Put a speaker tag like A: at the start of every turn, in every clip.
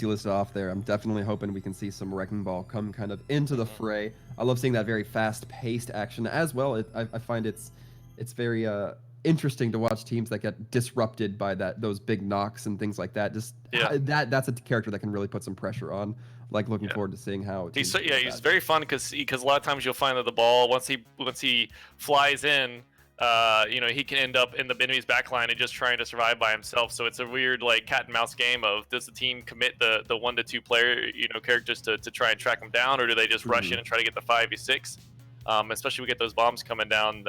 A: you listed off there, I'm definitely hoping we can see some Wrecking Ball come kind of into the
B: Mhm.
A: fray. I love seeing that very fast-paced action as well. I find it's very interesting to watch teams that get disrupted by those big knocks and things like that. Just
B: Yeah,
A: that's a character that can really put some pressure on. Like looking
B: yeah.
A: forward to seeing how
B: He's
A: teams
B: so,
A: deal
B: yeah,
A: with
B: he's
A: that.
B: very fun because a lot of times you'll find that the ball once he flies in, he can end up in the enemy's backline and just trying to survive by himself. So it's a weird like cat and mouse game of does the team commit the 1 to 2 player characters to try and track him down, or do they just rush in
A: Mhm.
B: and try to get the 5v6? Especially we get those bombs coming down.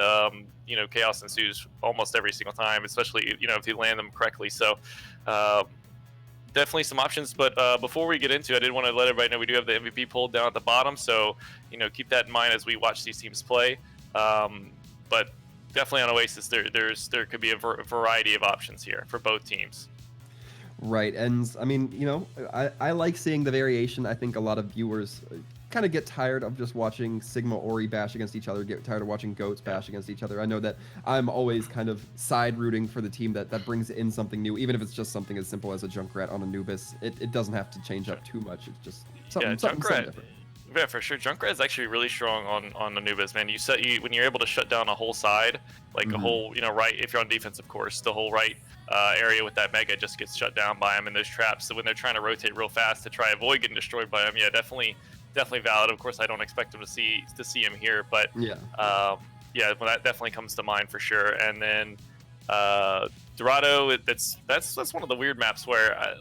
B: Chaos ensues almost every single time, especially if you land them correctly. So. Um, Definitely some options, but before we get into it, I did want to let everybody know we do have the MVP pulled down at the bottom, so keep that in mind as we watch these teams play. But definitely on Oasis, there could be a variety of options here for both teams.
A: Right, and I mean, I like seeing the variation. I think a lot of viewers kind of get tired of just watching Sigma Ori bash against each other, get tired of watching Goats
B: Yeah,
A: bash against each other. I know that I'm always kind of side rooting for the team that brings in something new, even if it's just something as simple as a Junkrat on Anubis. It doesn't have to change up too much. It's just
B: yeah,
A: something
B: Junkrat.
A: different.
B: Yeah, for sure. Junkrat is actually really strong on Anubis, man. When you're able to shut down a whole side, like a
A: Hmm.
B: whole right. If you're on defense, of course, the whole right area with that mega just gets shut down by him in those traps. So when they're trying to rotate real fast to try avoid getting destroyed by him, yeah, definitely valid. Of course, I don't expect him to see him here, but
A: Yeah.
B: yeah, well, that definitely comes to mind for sure. And then Dorado, that's one of the weird maps where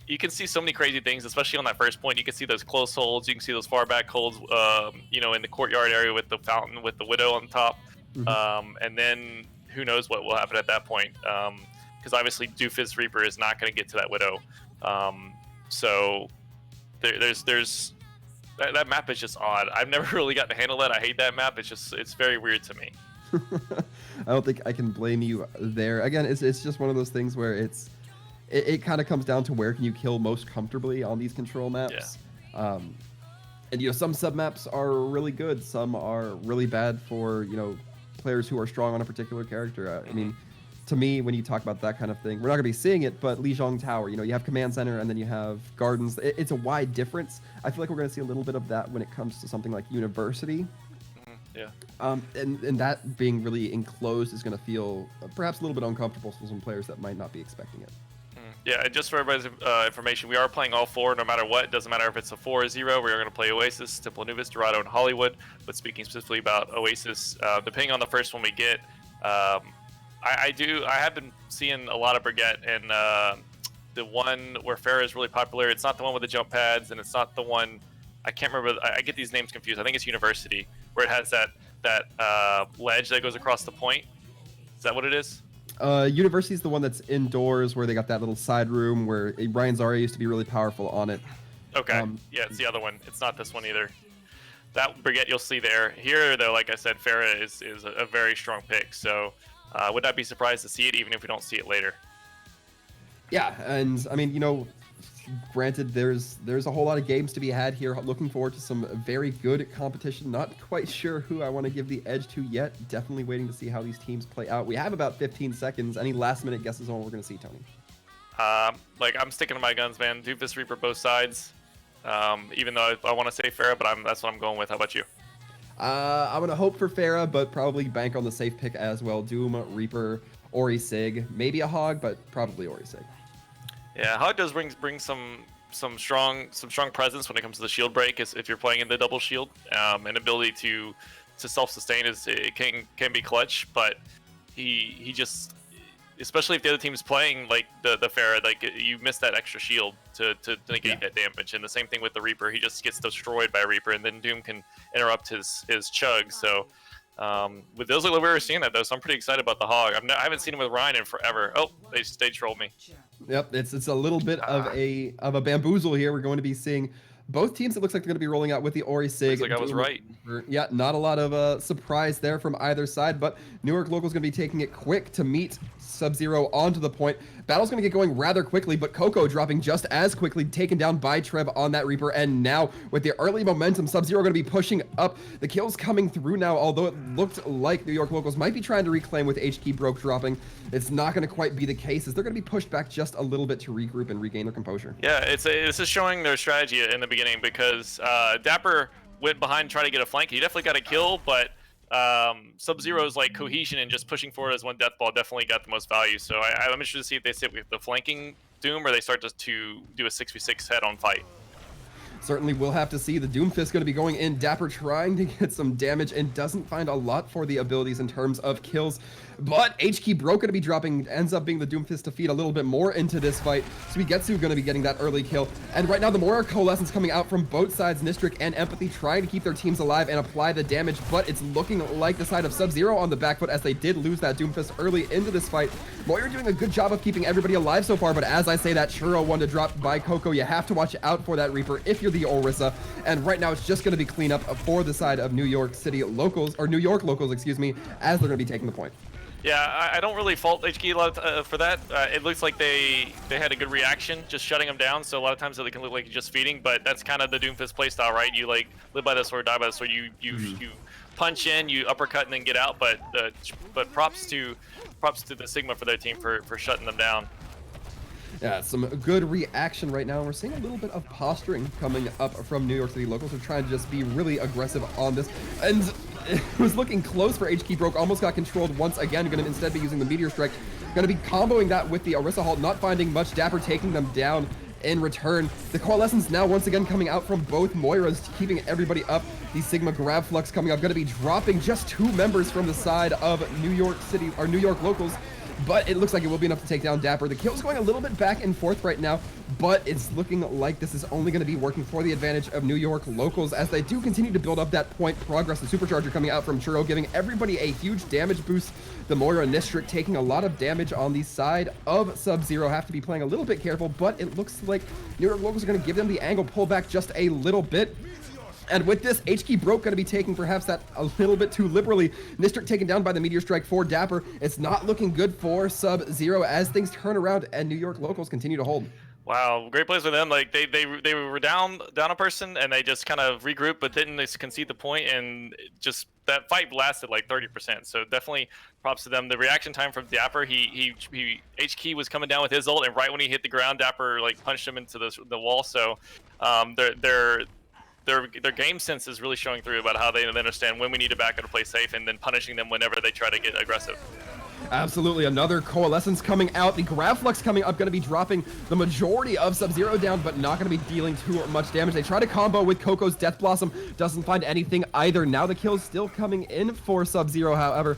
B: you can see so many crazy things, especially on that first point. You can see those close holds. You can see those far back holds, in the courtyard area with the fountain, with the widow on top.
A: Hmm.
B: And then who knows what will happen at that point. Because obviously Doofus Reaper is not going to get to that widow. So there's that map is just odd. I've never really gotten to handle that. I hate that map. It's very weird to me.
A: I don't think I can blame you there. Again, it's just one of those things where it kind of comes down to where can you kill most comfortably on these control maps. And some sub maps are really good, some are really bad for players who are strong on a particular character. I mean, to me, when you talk about that kind of thing, we're not going to be seeing it, but Lijiang Tower, you have command center and then you have gardens. It's a wide difference. I feel like we're going to see a little bit of that when it comes to something like University.
B: Yeah.
A: And that being really enclosed is going to feel perhaps a little bit uncomfortable for some players that might not be expecting it.
B: Yeah, and just for everybody's information, we are playing all four no matter what. It doesn't matter if it's a 4 or 0. We are going to play Oasis, Temple Anubis, Dorado, and Hollywood. But speaking specifically about Oasis, depending on the first one we get, I have been seeing a lot of Brigitte, and the one where Farah is really popular. It's not the one with the jump pads, and it's not the one. I can't remember. I get these names confused. I think it's University, where it has that ledge that goes across the point. Is that what it is?
A: University is the one that's indoors where they got that little side room where Ryan Zarya used to be really powerful on it.
B: Okay. Yeah, it's the other one. It's not this one either. That Brigitte you'll see there. Here, though, like I said, Farah is a very strong pick. So would not be surprised to see it, even if we don't see it later.
A: Yeah, and I mean, granted, there's a whole lot of games to be had here. Looking forward to some very good competition. Not quite sure who I want to give the edge to yet. Definitely waiting to see how these teams play out. We have about 15 seconds. Any last minute guesses on what we're going to see, Tony?
B: I'm sticking to my guns, man. Doofus Reaper both sides. Even though I want to say Farah, but that's what I'm going with. How about you?
A: I'm going to hope for Farah, but probably bank on the safe pick as well. Doom, Reaper, Ori Sig. Maybe a Hog, but probably Ori Sig.
B: Yeah, Hog does bring some strong presence when it comes to the shield break. If you're playing in the double shield, and ability to self-sustain can be clutch. But he just, especially if the other team is playing like the Farah, like you miss that extra shield to negate that damage. And the same thing with the Reaper, he just gets destroyed by Reaper, and then Doom can interrupt his chug. So with those, we were seeing that though, so I'm pretty excited about the Hog. I haven't seen him with Ryan in forever. Oh, they trolled me.
A: Yep, it's a little bit of a bamboozle here. We're going to be seeing both teams. It looks like they're going to be rolling out with the Ori Sig.
B: Looks like I was right.
A: Yeah, not a lot of surprise there from either side, but Newark Local is going to be taking it quick to meet SubZero onto the point. Battle's going to get going rather quickly, but Coco dropping just as quickly, taken down by Trev on that Reaper. And now, with the early momentum, SubZero going to be pushing up. The kills coming through now, although it looked like New York Locals might be trying to reclaim with HK Broke dropping. It's not going to quite be the case, as they're going to be pushed back just a little bit to regroup and regain their composure.
B: Yeah, this is showing their strategy in the beginning, because Dapper went behind and tried to get a flank. He definitely got a kill, but SubZero's like cohesion and just pushing forward as one death ball definitely got the most value. So I'm interested to see if they sit with the flanking Doom or they start to do a 6v6 head-on fight.
A: Certainly we'll have to see. The Doomfist going to be going in. Dapper trying to get some damage and doesn't find a lot for the abilities in terms of kills. But HK Broke going to be dropping, ends up being the Doomfist to feed a little bit more into this fight. Suigetsu going to be getting that early kill. And right now the Moira Coalescence coming out from both sides, Nistrik and Empathy trying to keep their teams alive and apply the damage, but it's looking like the side of SubZero on the back foot, as they did lose that Doomfist early into this fight. Moira doing a good job of keeping everybody alive so far, but as I say, that Churro one to drop by Coco, you have to watch out for that Reaper if you're the Orisa. And right now it's just going to be cleanup for the side of New York City Locals, or New York Locals, excuse me, as they're going to be taking the point.
B: Yeah, I don't really fault HK a lot for that. It looks like they had a good reaction, just shutting them down. So a lot of times it can look like you're just feeding, but that's kind of the Doomfist playstyle, right? You like live by the sword, die by the sword. You punch in, you uppercut, and then get out. But props to the Sigma for their team for shutting them down.
A: Yeah, some good reaction right now. We're seeing a little bit of posturing coming up from New York City Locals. They're trying to just be really aggressive on this. And it was looking close for HK Broke. Almost got controlled once again. Going to instead be using the Meteor Strike. Going to be comboing that with the Orisa Halt. Not finding much. Dapper taking them down in return. The Coalescence now once again coming out from both Moiras, keeping everybody up. The Sigma Grab Flux coming up. Going to be dropping just 2 members from the side of New York City, or New York Locals. But it looks like it will be enough to take down Dapper. The kill's going a little bit back and forth right now, but it's looking like this is only going to be working for the advantage of New York Locals, as they do continue to build up that point progress. The Supercharger coming out from Churro, giving everybody a huge damage boost. The Moira Nistrik taking a lot of damage on the side of SubZero. Have to be playing a little bit careful, but it looks like New York Locals are going to give them the angle, pull back just a little bit. And with this, HK Broke going to be taking perhaps that a little bit too liberally. Nistrik taken down by the Meteor Strike for Dapper. It's not looking good for SubZero as things turn around and New York Locals continue to hold.
B: Wow, great plays for them. Like they were down a person and they just kind of regrouped, but didn't concede the point, and just that fight lasted like 30%. So definitely props to them. The reaction time from Dapper, HK was coming down with his ult, and right when he hit the ground, Dapper like punched him into the wall. So their game sense is really showing through about how they understand when we need to back out to play safe, and then punishing them whenever they try to get aggressive.
A: Absolutely, another Coalescence coming out. The Grab Flux coming up, going to be dropping the majority of SubZero down, but not going to be dealing too much damage. They try to combo with Coco's Death Blossom, doesn't find anything either. Now the kill's still coming in for SubZero, however.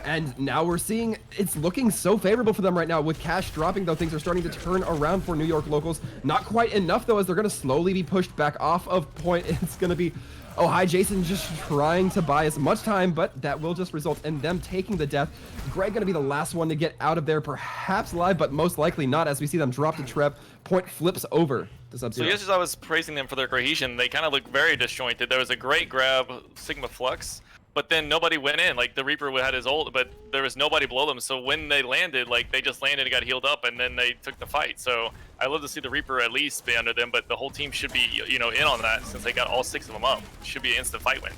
A: And now we're seeing it's looking so favorable for them right now. With cash dropping, though, things are starting to turn around for New York Locals. Not quite enough, though, as they're going to slowly be pushed back off of point. It's going to be Hi Jason just trying to buy as much time, but that will just result in them taking the death. Greg going to be the last one to get out of there, perhaps live, but most likely not, as we see them drop to Trev. Point flips over to SubZero.
B: So just as I was praising them for their cohesion, they kind of look very disjointed. There was a great grab, Sigma Flux, but then nobody went in. Like the Reaper had his ult, but there was nobody below them. So when they landed, like they just landed and got healed up, and then they took the fight. So I love to see the Reaper at least be under them, but the whole team should be, in on that since they got all 6 of them up. Should be an instant fight win.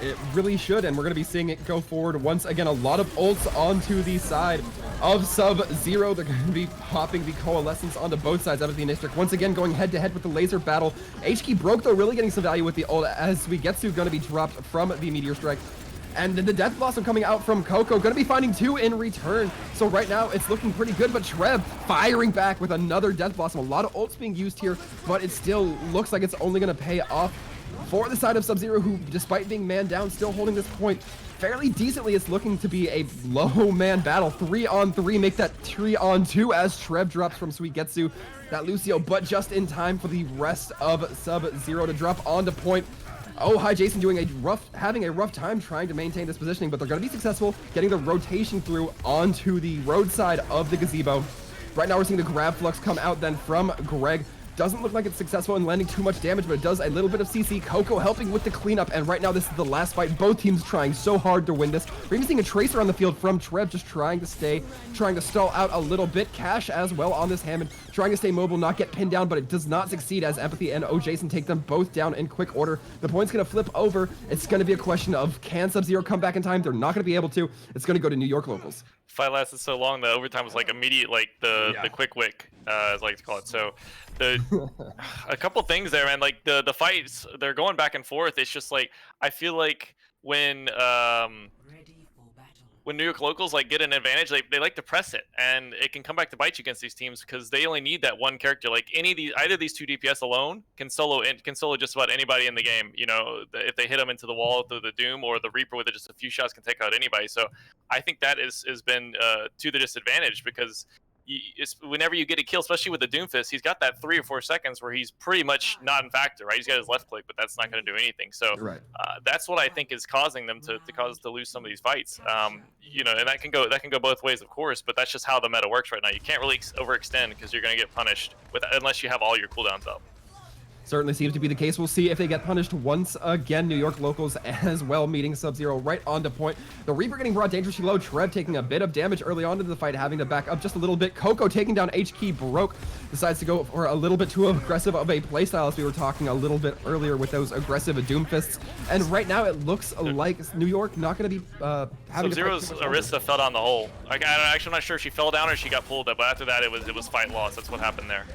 A: It really should, and we're going to be seeing it go forward once again. A lot of ults onto the side of SubZero. They're going to be popping the Coalescence onto both sides of the Nistrik. Once again, going head-to-head with the laser battle. HK Broke, though, really getting some value with the ult, as Suigetsu going to be dropped from the Meteor Strike. And then the Death Blossom coming out from Coco, going to be finding 2 in return. So right now, it's looking pretty good, but Trev firing back with another Death Blossom. A lot of ults being used here, but it still looks like it's only going to pay off for the side of SubZero, who, despite being man down, still holding this point fairly decently. It's looking to be a low man battle. 3-on-3, make that 3-on-2 as Trev drops from Suigetsu. That Lucio, but just in time for the rest of SubZero to drop onto point. Hi Jason having a rough time trying to maintain this positioning, but they're going to be successful getting the rotation through onto the roadside of the gazebo. Right now we're seeing the Grab Flux come out then from Greg. Doesn't look like it's successful in landing too much damage, but it does a little bit of CC. Coco helping with the cleanup, and right now this is the last fight. Both teams trying so hard to win this. We're even seeing a Tracer on the field from Trev, just trying to stall out a little bit. Cash as well on this Hammond, trying to stay mobile, not get pinned down, but it does not succeed as Empathy and OJason take them both down in quick order. The point's going to flip over. It's going to be a question of, can SubZero come back in time? They're not going to be able to. It's going to go to New York locals.
B: Fight lasted so long, the overtime was like immediate, like the quick wick, as I like to call it. So a couple things there, man. Like the fights, they're going back and forth. It's just like, I feel like when New York locals like get an advantage, they like to press it, and it can come back to bite you against these teams because they only need that one character. Like either these two DPS alone can solo just about anybody in the game. You know, if they hit them into the wall through the Doom, or the Reaper with just a few shots can take out anybody. So I think that has been to the disadvantage, because whenever you get a kill, especially with the Doomfist, he's got that 3 or 4 seconds where he's pretty much not in factor, right? He's got his left click, but that's not going to do anything. So that's what I think is causing them to lose some of these fights. You know, and that can go both ways, of course, but that's just how the meta works right now. You can't really overextend because you're going to get punished unless you have all your cooldowns up.
A: Certainly seems to be the case. We'll see if they get punished once again. New York locals as well meeting SubZero right on to point. The Reaper getting brought dangerously low. Trev taking a bit of damage early on into the fight, having to back up just a little bit. Coco taking down HK Broke. Decides to go for a little bit too aggressive of a playstyle, as we were talking a little bit earlier with those aggressive Doomfists. And right now it looks like New York not going to be having
B: SubZero's Arista fell down the hole. Like, I'm not sure if she fell down or she got pulled up, but after that it was fight loss. That's what happened there.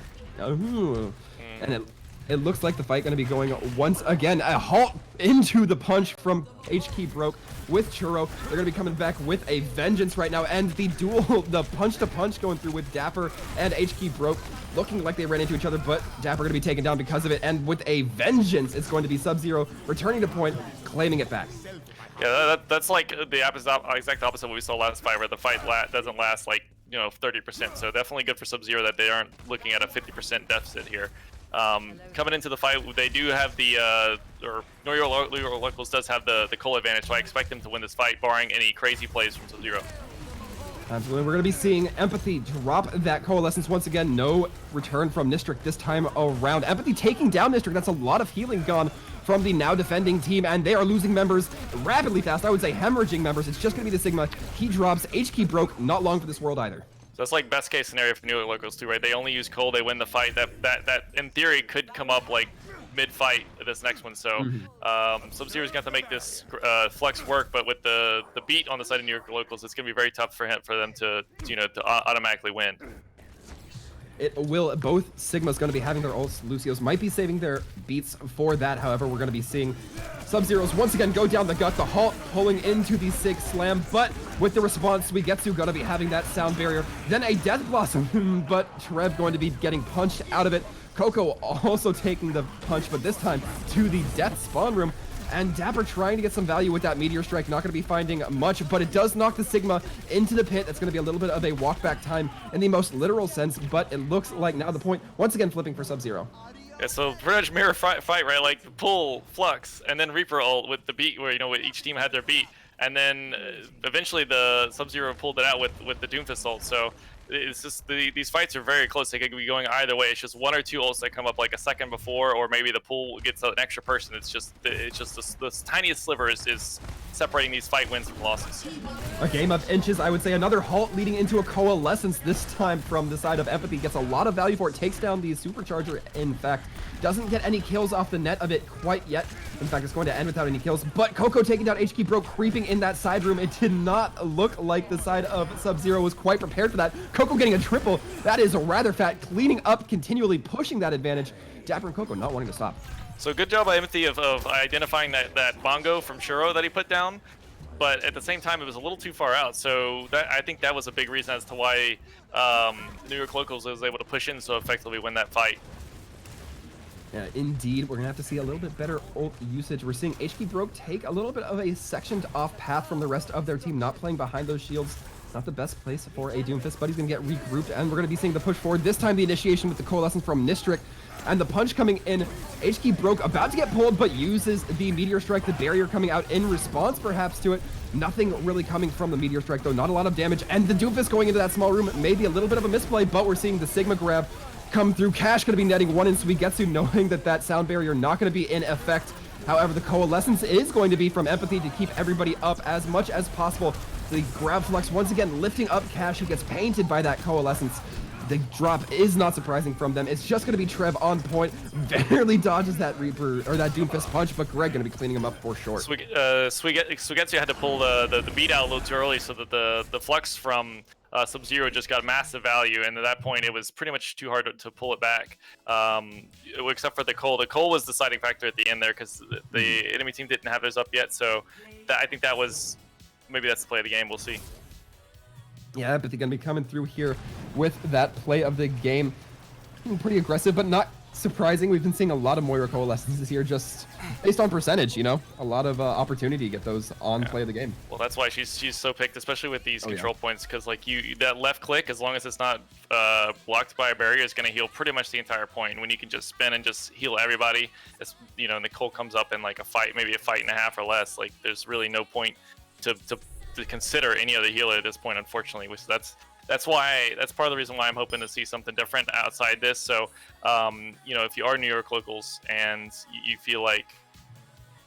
A: And it looks like the fight going to be going once again. A halt into the punch from HK Broke with Churro. They're going to be coming back with a vengeance right now. And the punch-to-punch going through with Dapper and HK Broke, looking like they ran into each other, but Dapper going to be taken down because of it. And with a vengeance, it's going to be SubZero returning to point, claiming it back.
B: Yeah, that's like the exact opposite of what we saw last fight, where the fight doesn't last like 30%. So definitely good for SubZero that they aren't looking at a 50% deficit here. Coming into the fight, they do have the New York locals does have the coal advantage, so I expect them to win this fight, barring any crazy plays from SubZero.
A: Absolutely. We're going to be seeing Empathy drop that Coalescence once again. No return from Nistric this time around. Empathy taking down Nistric. That's a lot of healing gone from the now defending team, and they are losing members rapidly fast. I would say hemorrhaging members. It's just going to be the Sigma. He drops. HK Broke, not long for this world either.
B: So that's like best case scenario for New York locals too, right? They only use coal, they win the fight. That in theory could come up like mid-fight this next one. So SubZero's got to make this flex work, but with the beat on the side of New York locals, it's gonna be very tough for them to automatically win.
A: It will. Both Sigma's going to be having their ults. Lucio's might be saving their beats for that. However, we're going to be seeing SubZero's once again go down the gut. The halt pulling into the Sig Slam, but with the response, Suigetsu going to be having that sound barrier. Then a Death Blossom, but Trev going to be getting punched out of it. Coco also taking the punch, but this time to the Death Spawn Room. And Dapper trying to get some value with that Meteor Strike. Not going to be finding much, but it does knock the Sigma into the pit. That's going to be a little bit of a walk back time in the most literal sense, but it looks like now the point, once again, flipping for SubZero.
B: Yeah, so pretty much mirror fight, right? Like pull, flux, and then Reaper ult with the beat, where each team had their beat, and then eventually the SubZero pulled it out with the Doomfist ult. So it's just these fights are very close. They could be going either way. It's just one or two ults that come up like a second before, or maybe the pool gets an extra person. It's just the tiniest sliver is separating these fight wins from losses.
A: A game of inches, I would say. Another halt leading into a Coalescence, this time from the side of Empathy. Gets a lot of value for it. Takes down the Supercharger, in fact. Doesn't get any kills off the net of it quite yet. In fact, it's going to end without any kills. But Coco taking down HK Broke, creeping in that side room. It did not look like the side of SubZero was quite prepared for that. Coco getting a triple. That is rather fat. Cleaning up, continually pushing that advantage. Dapper and Coco not wanting to stop.
B: So good job by Empathy of identifying that bongo from Churro that he put down. But at the same time, it was a little too far out. So I think that was a big reason as to why New York locals was able to push in so effectively, win that fight.
A: Yeah, indeed, we're going to have to see a little bit better ult usage. We're seeing HK Broke take a little bit of a sectioned off path from the rest of their team, not playing behind those shields. It's not the best place for a Doomfist, but he's going to get regrouped, and we're going to be seeing the push forward. This time, the initiation with the Coalescence from Nistric, and the punch coming in. HK Broke about to get pulled, but uses the Meteor Strike, the barrier coming out in response, perhaps, to it. Nothing really coming from the Meteor Strike, though. Not a lot of damage, and the Doomfist going into that small room. Maybe a little bit of a misplay, but we're seeing the Sigma grab come through. Cash going to be netting one in Suigetsu, knowing that that sound barrier not going to be in effect. However, the Coalescence is going to be from Empathy to keep everybody up as much as possible. The grab flex once again lifting up Cash. He gets painted by that Coalescence. The drop is not surprising from them. It's just going to be Trev on point. Barely dodges that Reaper or that Doomfist punch, but Greg going to be cleaning him up for short.
B: Suigetsu had to pull the beat out a little too early, so that the flux from SubZero just got massive value, and at that point it was pretty much too hard to pull it back, except for the Cole. The Cole was the deciding factor at the end there, because the enemy team didn't have theirs up yet, so I think that was, maybe that's the play of the game. We'll see.
A: Yeah, but they're going to be coming through here with that play of the game. Pretty aggressive, but not surprising. We've been seeing a lot of Moira Coalescences this year, just based on percentage, you know? A lot of opportunity to get those on play of the game.
B: Well, that's why she's so picked, especially with these control points, because like that left click, as long as it's not blocked by a barrier, is going to heal pretty much the entire point. When you can just spin and just heal everybody, it's, you know, Nicole comes up in like a fight, maybe a fight and a half or less. Like, there's really no point to consider any other healer at this point, unfortunately. That's part of the reason why I'm hoping to see something different outside this. So you know, if you are New York locals and you feel like,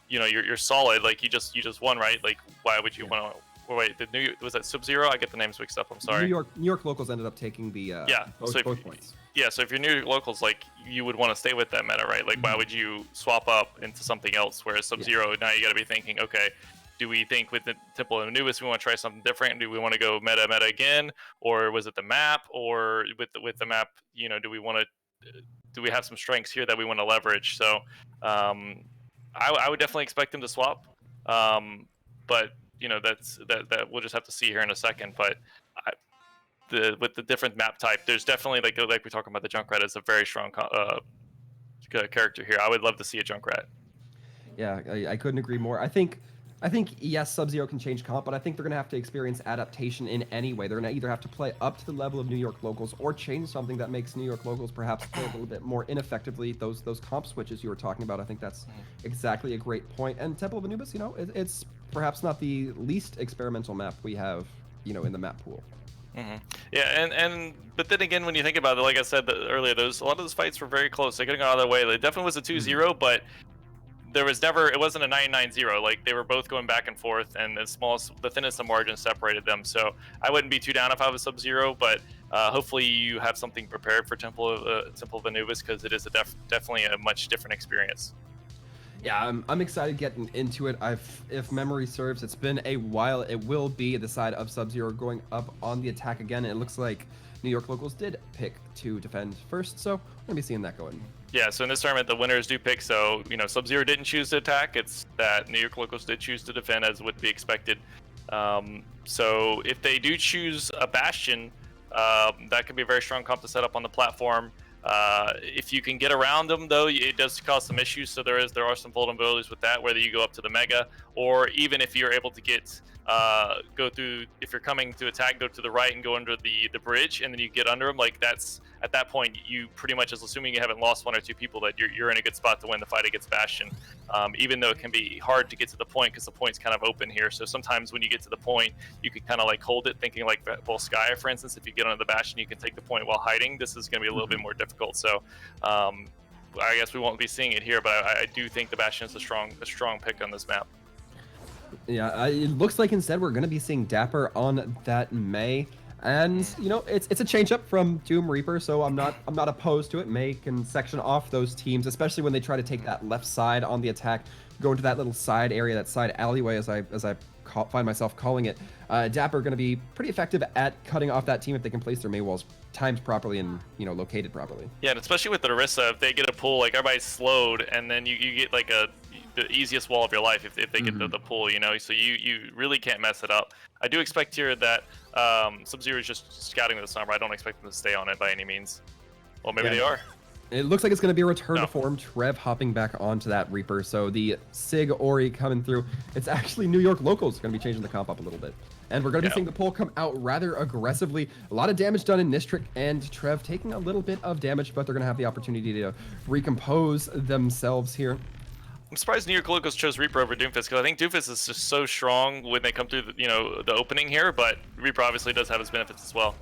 B: you know, you're solid, like you just won, right? Like, why would you want to wait? Was that SubZero? I get the names mixed up, I'm sorry.
A: New York locals ended up taking the both points.
B: Yeah, so if you're New York locals, like, you would want to stay with that meta, right? Like, why would you swap up into something else? Whereas SubZero, now you got to be thinking, okay, do we think with the Temple of Anubis we want to try something different? Do we want to go meta again, or was it the map? Or with the map, you know, do we have some strengths here that we want to leverage? So I would definitely expect them to swap, but you know, that we'll just have to see here in a second. But with the different map type, there's definitely, like we're talking about, the Junkrat is a very strong character here. I would love to see a Junkrat.
A: Yeah, I couldn't agree more. I think yes, SubZero can change comp, but I think they're going to have to experience adaptation in any way. They're going to either have to play up to the level of New York locals, or change something that makes New York locals perhaps play a little bit more ineffectively. Those comp switches you were talking about, I think that's exactly a great point. And Temple of Anubis, you know, it's perhaps not the least experimental map we have, you know, in the map pool.
B: Yeah, but then again, when you think about it, like I said earlier, a lot of those fights were very close. They could have gone either way. It definitely was a 2-0, but it wasn't a 9-9-0. Like, they were both going back and forth, and the thinnest of margins separated them. So I wouldn't be too down if I was SubZero, but hopefully you have something prepared for Temple of Anubis, because it is definitely a much different experience.
A: Yeah, I'm excited getting into it. If memory serves, it's been a while. It will be the side of SubZero going up on the attack again, and it looks like New York locals did pick to defend first, so we're gonna be seeing that going. Yeah,
B: so in this tournament, the winners do pick. So, you know, SubZero didn't choose to attack. It's that New York locals did choose to defend, as would be expected. So if they do choose a Bastion, that could be a very strong comp to set up on the platform. If you can get around them, though, it does cause some issues. So there are some vulnerabilities with that, whether you go up to the Mega, or even if you're able to get go through, if you're coming to attack, go to the right and go under the bridge, and then you get under them. Like, that's, at that point, you pretty much, is assuming you haven't lost one or two people, that you're in a good spot to win the fight against Bastion. Even though it can be hard to get to the point, because the point's kind of open here. So sometimes when you get to the point, you can kind of like hold it, thinking like, well, Skye, for instance, if you get under the Bastion, you can take the point while hiding. This is going to be a little bit more difficult. So I guess we won't be seeing it here, but I do think the Bastion is a strong pick on this map.
A: Yeah, it looks like instead we're going to be seeing Dapper on that May, and you know, it's a change up from Doom Reaper, so I'm not opposed to it. May can section off those teams, especially when they try to take that left side on the attack, go into that little side area, that side alleyway, as I find myself calling it. Dapper going to be pretty effective at cutting off that team if they can place their May walls timed properly and, you know, located properly.
B: Yeah, and especially with the Orisa, if they get a pull, like, everybody's slowed, and then you get like the easiest wall of your life if they get the pull, you know, so you really can't mess it up. I do expect here that SubZero is just scouting this number. I don't expect them to stay on it by any means. Well, maybe they are.
A: It looks like it's going to be a return to form. Trev hopping back onto that Reaper. So the Sig Ori coming through. It's actually New York locals going to be changing the comp up a little bit. And we're going to be seeing the pull come out rather aggressively. A lot of damage done in Nistric, and Trev taking a little bit of damage, but they're going to have the opportunity to recompose themselves here.
B: I'm surprised New York locals chose Reaper over Doomfist, because I think Doomfist is just so strong when they come through the opening here, but Reaper obviously does have its benefits as well.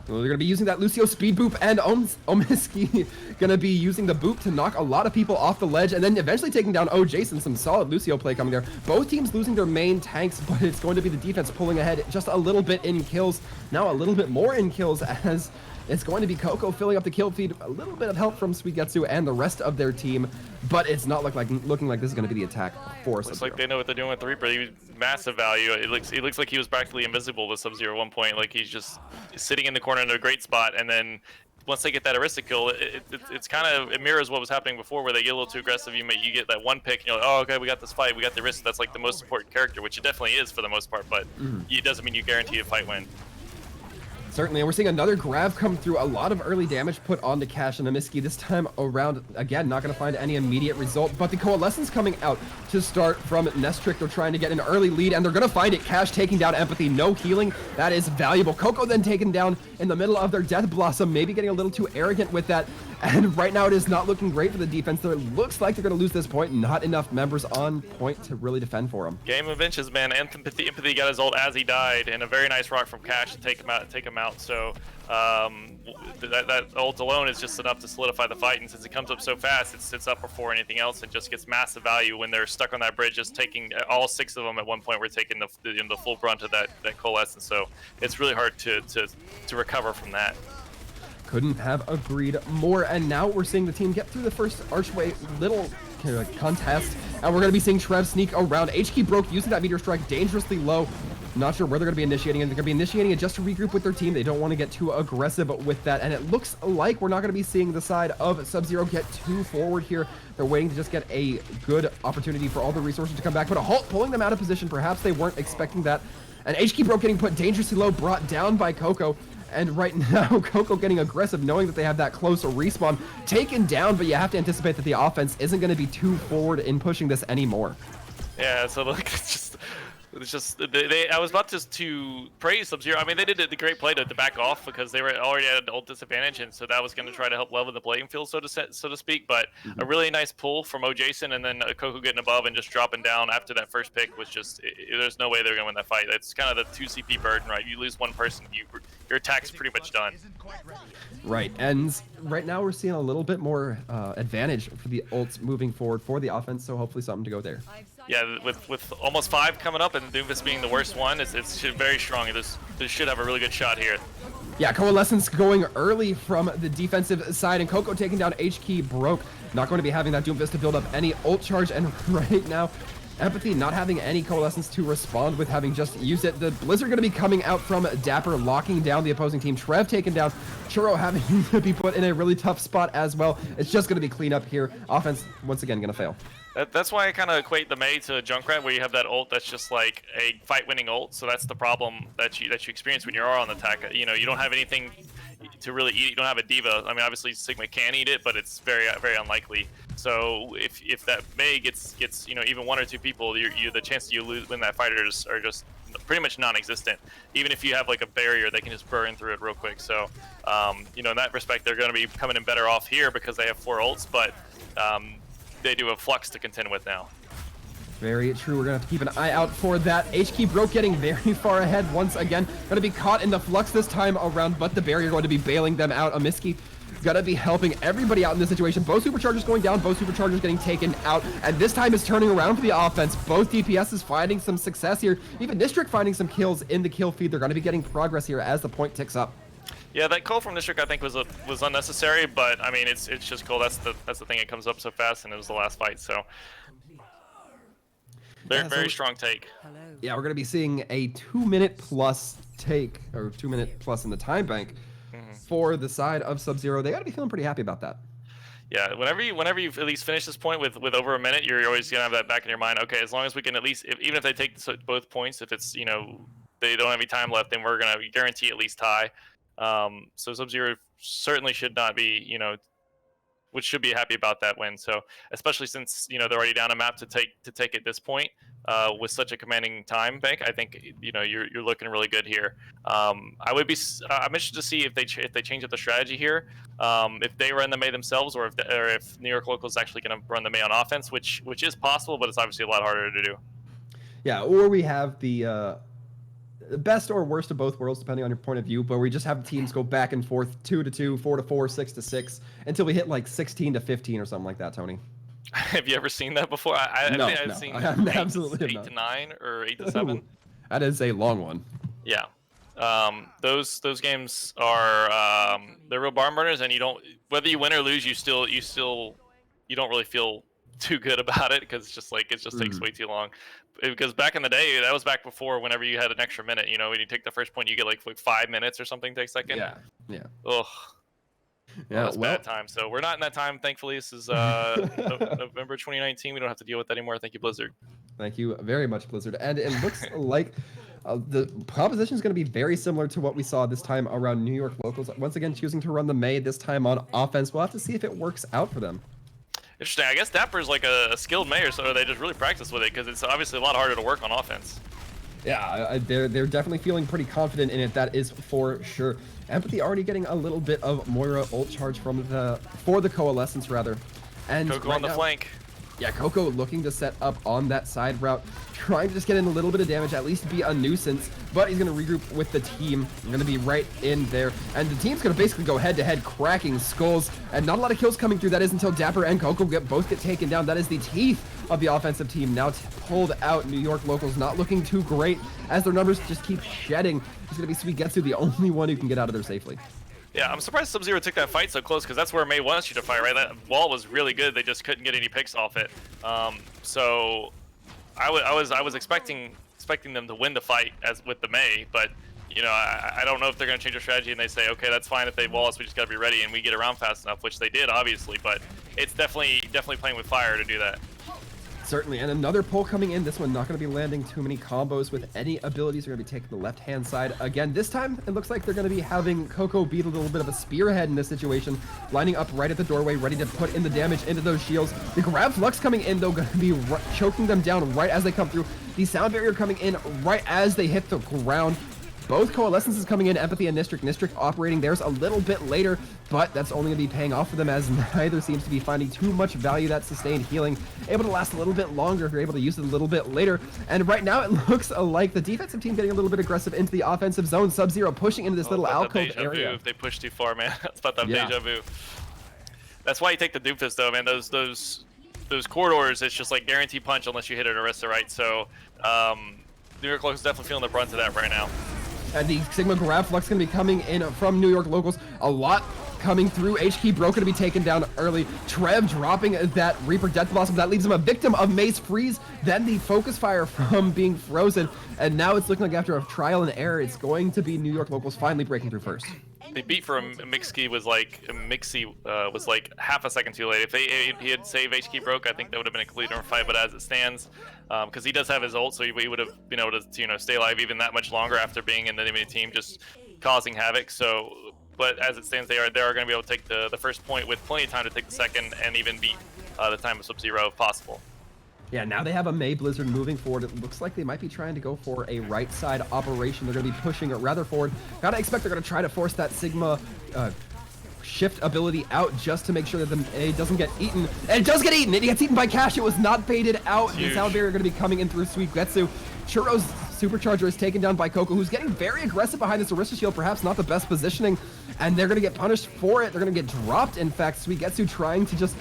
A: Well, they're going to be using that Lucio speed boop, and Omiski going to be using the boop to knock a lot of people off the ledge, and then eventually taking down Jason. Some solid Lucio play coming there. Both teams losing their main tanks, but it's going to be the defense pulling ahead just a little bit in kills. Now a little bit more in kills, as it's going to be Coco filling up the kill feed. A little bit of help from Suigetsu and the rest of their team, but it's not looking like this is going to be the attack for SubZero.
B: Looks like they know what they're doing with the Reaper. He was massive value. It looks like he was practically invisible with SubZero at one point. Like he's just sitting in the corner in a great spot, and then once they get that Arista kill, it's kind of, it mirrors what was happening before, where they get a little too aggressive. You get that one pick, and you're like, oh, okay, we got this fight, we got the Arista. That's like the most important character, which it definitely is for the most part, but it doesn't mean you guarantee a fight win.
A: Certainly, and we're seeing another grab come through. A lot of early damage put onto Cash and Amiski this time around. Again, not going to find any immediate result, but the Coalescence coming out to start from Nestric. They're trying to get an early lead, and they're going to find it. Cash taking down Empathy. No healing. That is valuable. Coco then taken down in the middle of their Death Blossom, maybe getting a little too arrogant with that. And right now it is not looking great for the defense. It looks like they're going to lose this point. Not enough members on point to really defend for them.
B: Game of inches, man. Empathy got his ult as he died, and a very nice rock from Cash to take him out. So that ult alone is just enough to solidify the fight. And since it comes up so fast, it sits up before anything else and just gets massive value when they're stuck on that bridge. Just taking all 6 of them at one point, we're taking the full brunt of that coalescence. So it's really hard to recover from that.
A: Couldn't have agreed more, and now we're seeing the team get through the first archway little contest, and we're going to be seeing Trev sneak around. HK broke using that meteor strike dangerously low. Not sure where they're going to be initiating it. They're going to be initiating it just to regroup with their team. They don't want to get too aggressive with that, and it looks like we're not going to be seeing the side of SubZero get too forward here. They're waiting to just get a good opportunity for all the resources to come back, but a halt pulling them out of position. Perhaps they weren't expecting that, and HK broke getting put dangerously low, brought down by Coco. And right now, Coco getting aggressive, knowing that they have that close respawn. Taken down, but you have to anticipate that the offense isn't going to be too forward in pushing this anymore.
B: Yeah, so look, it's just I was about to praise SubZero. I mean, they did the great play to back off because they were already at an ult disadvantage, and so that was going to try to help level the playing field, so to speak. But a really nice pull from Jason, and then Coco getting above and just dropping down after that first pick was just, there's no way they're going to win that fight. It's kind of the 2 CP burden, right? You lose one person, your attack's pretty much done.
A: Right, and right now we're seeing a little bit more advantage for the ults moving forward for the offense, so hopefully something to go there.
B: Yeah, with almost 5 coming up and Doomfist being the worst one, it's very strong. This should have a really good shot here.
A: Yeah, Coalescence going early from the defensive side, and Coco taking down HK broke. Not going to be having that Doomfist to build up any ult charge, and right now, Empathy not having any Coalescence to respond with, having just used it. The Blizzard going to be coming out from Dapper, locking down the opposing team. Trev taken down. Churro having to be put in a really tough spot as well. It's just going to be cleanup here. Offense, once again, going to fail.
B: That's why I kind of equate the Mei to Junkrat, where you have that ult that's just like a fight-winning ult. So that's the problem that you experience when you are on the attack. You know, you don't have anything to really eat. You don't have a diva. I mean, obviously Sigma can eat it, but it's very unlikely. So if that Mei gets even 1 or 2 people, the chances you win that fight are just pretty much non-existent. Even if you have like a barrier, they can just burn through it real quick. So in that respect, they're going to be coming in better off here because they have 4 ults, but they do have Flux to contend with now.
A: Very true. We're going to have to keep an eye out for that. HK broke getting very far ahead once again. Going to be caught in the Flux this time around, but the barrier going to be bailing them out. Amiski gonna be helping everybody out in this situation. Both superchargers going down, both superchargers getting taken out, and this time is turning around for the offense. Both DPSs finding some success here. Even Nistric finding some kills in the kill feed. They're gonna be getting progress here as the point ticks up.
B: Yeah, that call from Nistric I think was unnecessary, but I mean it's just cool. That's the thing. It comes up so fast, and it was the last fight, so very strong take.
A: Yeah, we're gonna be seeing a 2-minute plus take, or 2-minute plus in the time bank. For the side of SubZero, they got to be feeling pretty happy about that.
B: Yeah, whenever you at least finish this point with over a minute, you're always gonna have that back in your mind. Okay, as long as we can at least, even if they take both points, if it's they don't have any time left, then we're gonna guarantee at least tie. So SubZero certainly should not be which should be happy about that win. So especially since they're already down a map to take at this point with such a commanding time bank, I think you're looking really good here. I'm interested to see if they change up the strategy here, if they run the Mei themselves, or if New York Local is actually going to run the Mei on offense, which is possible, but it's obviously a lot harder to do.
A: Yeah, or we have the best or worst of both worlds, depending on your point of view, but we just have teams go back and forth 2-2, 4-4, 6-6 until we hit like 16-15 or something like that, Tony.
B: Have you ever seen that before? I think I've seen
A: absolutely
B: 8-9 or 8-7.
A: That is a long one.
B: Yeah. Those games are they're real barn burners, and you don't, whether you win or lose, you don't really feel too good about it, because it's just like it just takes way too long. Because back in the day, that was back before, whenever you had an extra minute, you know, when you take the first point, you get like 5 minutes or something to take a second.
A: Yeah.
B: Ugh.
A: Yeah,
B: that's bad time. So we're not in that time, thankfully. This is November 2019. We don't have to deal with that anymore. Thank you, Blizzard.
A: Thank you very much, Blizzard. And it looks like the proposition is going to be very similar to what we saw this time around New York locals. Once again, choosing to run the Mei, this time on offense. We'll have to see if it works out for them.
B: Interesting. I guess Dapper's like a skilled Mei, so they just really practice with it, because it's obviously a lot harder to work on offense.
A: Yeah, they're definitely feeling pretty confident in it. That is for sure. Empathy already getting a little bit of Moira ult charge for the Coalescence rather. And
B: Coco on the flank.
A: Yeah, Coco looking to set up on that side route, trying to just get in a little bit of damage, at least be a nuisance, but he's going to regroup with the team. They're going to be right in there, and the team's going to basically go head-to-head, cracking skulls, and not a lot of kills coming through. That is until Dapper and Coco both get taken down. That is the teeth of the offensive team now pulled out. New York locals not looking too great as their numbers just keep shedding. It's going to be Suigetsu, the only one who can get out of there safely.
B: Yeah, I'm surprised SubZero took that fight so close, because that's where Mei wants you to fight, right? That wall was really good. They just couldn't get any picks off it. So I was expecting them to win the fight as with the Mei, but you know, I don't know if they're going to change their strategy and they say, okay, that's fine if they wall us, we just got to be ready and we get around fast enough, which they did obviously, but it's definitely playing with fire to do that.
A: Certainly, and another pull coming in. This one not going to be landing too many combos with any abilities. They're going to be taking the left-hand side again. This time, it looks like they're going to be having Coco beat a little bit of a spearhead in this situation, lining up right at the doorway, ready to put in the damage into those shields. The grab flux coming in, though, going to be choking them down right as they come through. The sound barrier coming in right as they hit the ground. Both Coalescences coming in, Empathy and Nistric. Nistric operating theirs a little bit later, but that's only going to be paying off for them, as neither seems to be finding too much value. That sustained healing able to last a little bit longer if you're able to use it a little bit later. And right now it looks like the defensive team getting a little bit aggressive into the offensive zone. SubZero pushing into this little alcove area.
B: If they push too far, man. That's about that deja vu. That's why you take the Doomfist, though, man. Those corridors, it's just like guaranteed punch unless you hit it Arista right. So New York locals definitely feeling the brunt of that right now.
A: And the Sigma grab flux going to be coming in from New York locals. A lot coming through. HK Bro going to be taken down early. Trev dropping that Reaper Death Blossom. That leaves him a victim of Mace Freeze. Then the focus fire from being frozen. And now it's looking like after a trial and error, it's going to be New York locals finally breaking through first.
B: The beat for Mixie was like half a second too late. If he had saved HK broke, I think that would have been a complete different fight. But as it stands, because he does have his ult, so he would have been able to stay alive even that much longer after being in the enemy team, just causing havoc. So, but as it stands, they are going to be able to take the first point with plenty of time to take the second and even beat the time of SubZero if possible.
A: Yeah, now they have a Mei Blizzard moving forward. It looks like they might be trying to go for a right side operation. They're going to be pushing it rather forward. Gotta expect they're going to try to force that Sigma shift ability out just to make sure that the Mei doesn't get eaten. And it does get eaten! It gets eaten by Cash. It was not baited out. The sound barrier going to be coming in through Suigetsu. Churro's supercharger is taken down by Coco, who's getting very aggressive behind this Arista shield. Perhaps not the best positioning. And they're going to get punished for it. They're going to get dropped, in fact. Suigetsu trying to just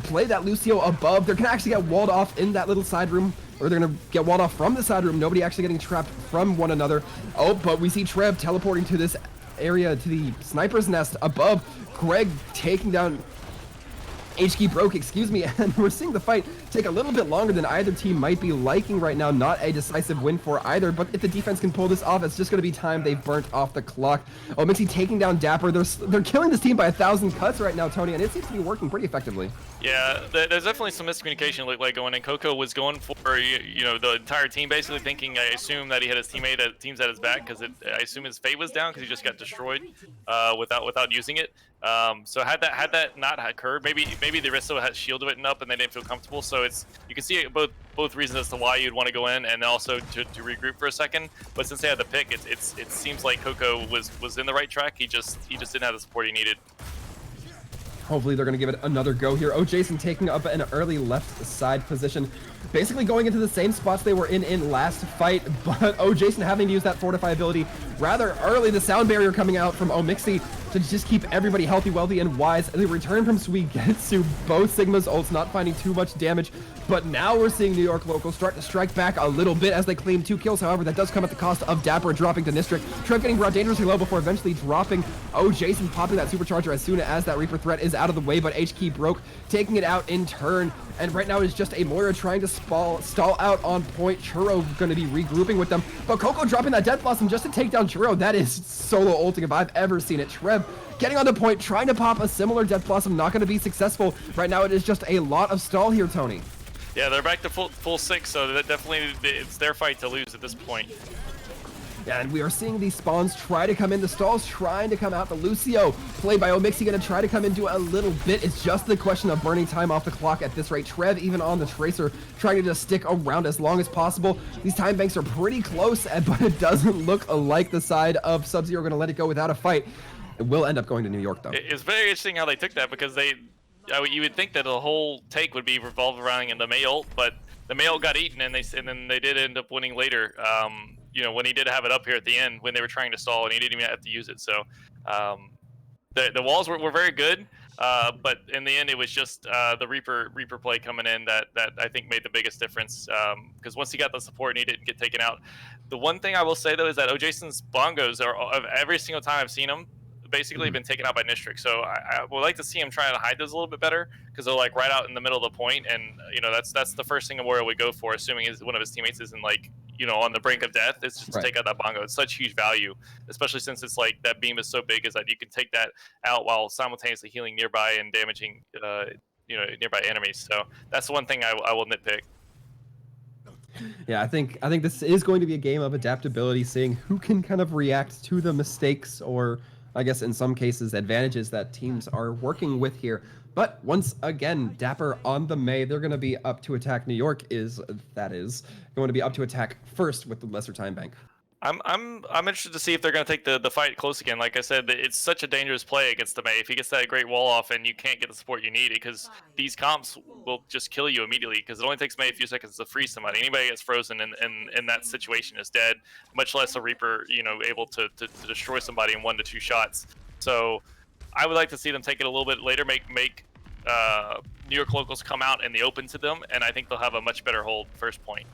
A: play that Lucio above. They're going to actually get walled off in that little side room, or they're going to get walled off from the side room. Nobody actually getting trapped from one another. Oh, but we see Trev teleporting to this area, to the sniper's nest above. Greg taking down HK Broke, excuse me, and we're seeing the fight take a little bit longer than either team might be liking right now. Not a decisive win for either, but if the defense can pull this off, it's just going to be time. They've burnt off the clock. Oh, Mixie taking down Dapper. They're killing this team by 1,000 cuts right now, Tony, and it seems to be working pretty effectively.
B: Yeah, there's definitely some miscommunication like going in. Coco was going for the entire team, basically thinking, I assume, that he had his teams at his back, because I assume his fate was down because he just got destroyed without using it. So had that not occurred, maybe the Aristo had shielded it up and they didn't feel comfortable. So you can see both reasons as to why you'd want to go in, and also to regroup for a second. But since they had the pick, it seems like Coco was in the right track. He just didn't have the support he needed.
A: Hopefully they're going to give it another go here. Oh, Jason taking up an early left side position. Basically going into the same spots they were in last fight, but Oh, Jason having to use that fortify ability rather early. The sound barrier coming out from Omixi to just keep everybody healthy, wealthy, and wise. The return from Suigetsu, both Sigma's ults not finding too much damage, but now we're seeing New York locals start to strike back a little bit as they claim 2 kills. However, that does come at the cost of Dapper dropping to Nistric. Trev getting brought dangerously low before eventually dropping. Oh, Jason popping that supercharger as soon as that Reaper threat is out of the way, but HK broke, taking it out in turn. And right now it's just a Moira trying to stall out on point. Churro going to be regrouping with them, but Coco dropping that Death Blossom just to take down Churro. That is solo ulting if I've ever seen it. Trev getting on the point, trying to pop a similar Death Blossom, not going to be successful. Right now it is just a lot of stall here, Tony.
B: Yeah, they're back to full 6, so that definitely it's their fight to lose at this point.
A: Yeah, and we are seeing these spawns try to come in. The stalls trying to come out. The Lucio, played by Omixi, going to try to come into a little bit. It's just the question of burning time off the clock at this rate. Trev, even on the Tracer, trying to just stick around as long as possible. These time banks are pretty close, but it doesn't look like the side of SubZero going to let it go without a fight. It will end up going to New York, though.
B: It's very interesting how they took that, because you would think that the whole take would be revolved around in the Mei ult, but the Mei ult got eaten, and then they did end up winning later. You know, when he did have it up here at the end, when they were trying to stall, and he didn't even have to use it. So the walls were very good, but in the end, it was just the Reaper play coming in that I think made the biggest difference. Because once he got the support and he didn't get taken out. The one thing I will say though is that Jason's bongos are, every single time I've seen them, basically been taken out by Nistric. So I would like to see him trying to hide those a little bit better, because they're like right out in the middle of the point, and you know that's the first thing a warrior would go for, assuming one of his teammates isn't like, you know, on the brink of death. It's just to take out that bongo. It's such huge value, especially since it's like that beam is so big, is that you can take that out while simultaneously healing nearby and damaging you know, nearby enemies. So that's the one thing I will nitpick.
A: Yeah, I think this is going to be a game of adaptability, seeing who can kind of react to the mistakes, or I guess in some cases advantages that teams are working with here. But once again, Dapper on the Mei, they're going to be up to attack. New York is going to be up to attack first with the lesser time bank.
B: I'm interested to see if they're going to take the fight close again. Like I said, it's such a dangerous play against the Mei. If he gets that great wall off and you can't get the support you need, because these comps will just kill you immediately, because it only takes Mei a few seconds to freeze somebody. Anybody gets frozen in that situation is dead, much less a Reaper, you know, able to destroy somebody in 1 to 2 shots. So I would like to see them take it a little bit later, make New York locals come out in the open to them, and I think they'll have a much better hold first point.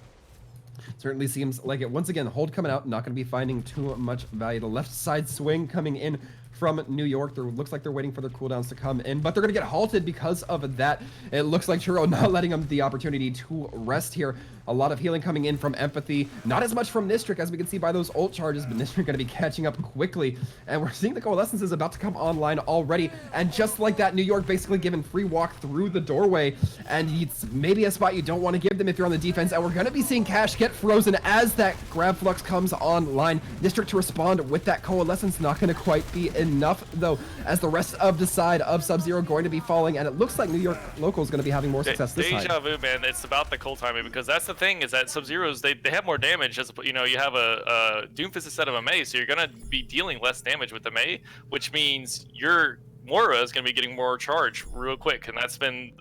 A: Certainly seems like it. Once again, hold coming out, not going to be finding too much value. The left side swing coming in from New York. Looks like they're waiting for their cooldowns to come in, but they're going to get halted because of that. It looks like Churro not letting them the opportunity to rest here. A lot of healing coming in from Empathy. Not as much from Nistric, as we can see by those ult charges, but Nistric going to be catching up quickly. And we're seeing the Coalescence is about to come online already. And just like that, New York basically given free walk through the doorway. And it's maybe a spot you don't want to give them if you're on the defense. And we're going to be seeing Cash get frozen as that grab flux comes online. Nistric to respond with that Coalescence, not going to quite be enough, though, as the rest of the side of SubZero going to be falling. And it looks like New York local is going to be having more success this time.
B: Deja vu, man. It's about the cold timing, because that's the thing, is that SubZero's, they have more damage, as you know, you have a Doomfist instead of a Mei, so you're gonna be dealing less damage with the Mei, which means your Moira is gonna be getting more charge real quick, and that's been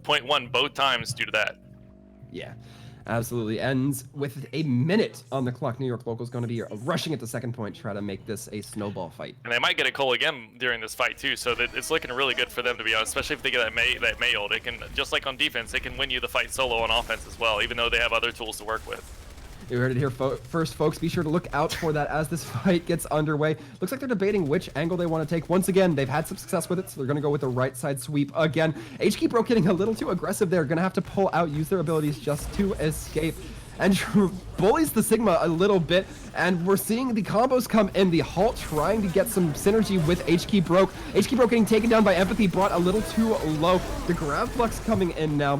B: 0.1 both times due to that.
A: Yeah, absolutely. And with a minute on the clock, New York local is going to be rushing at the second point, try to make this a snowball fight.
B: And they might get a Cole again during this fight too, so it's looking really good for them, to be honest, especially if they get that Mei ult. It can, just like on defense, they can win you the fight solo on offense as well, even though they have other tools to work with.
A: You heard it here first, folks. Be sure to look out for that as this fight gets underway. Looks like they're debating which angle they want to take. Once again, they've had some success with it, so they're going to go with the right side sweep again. HK Bro getting a little too aggressive there. Going to have to pull out, use their abilities just to escape. And bullies the Sigma a little bit, and we're seeing the combos come in. The Halt trying to get some synergy with HK Broke. HK Broke getting taken down by Empathy, brought a little too low. The grab flux coming in now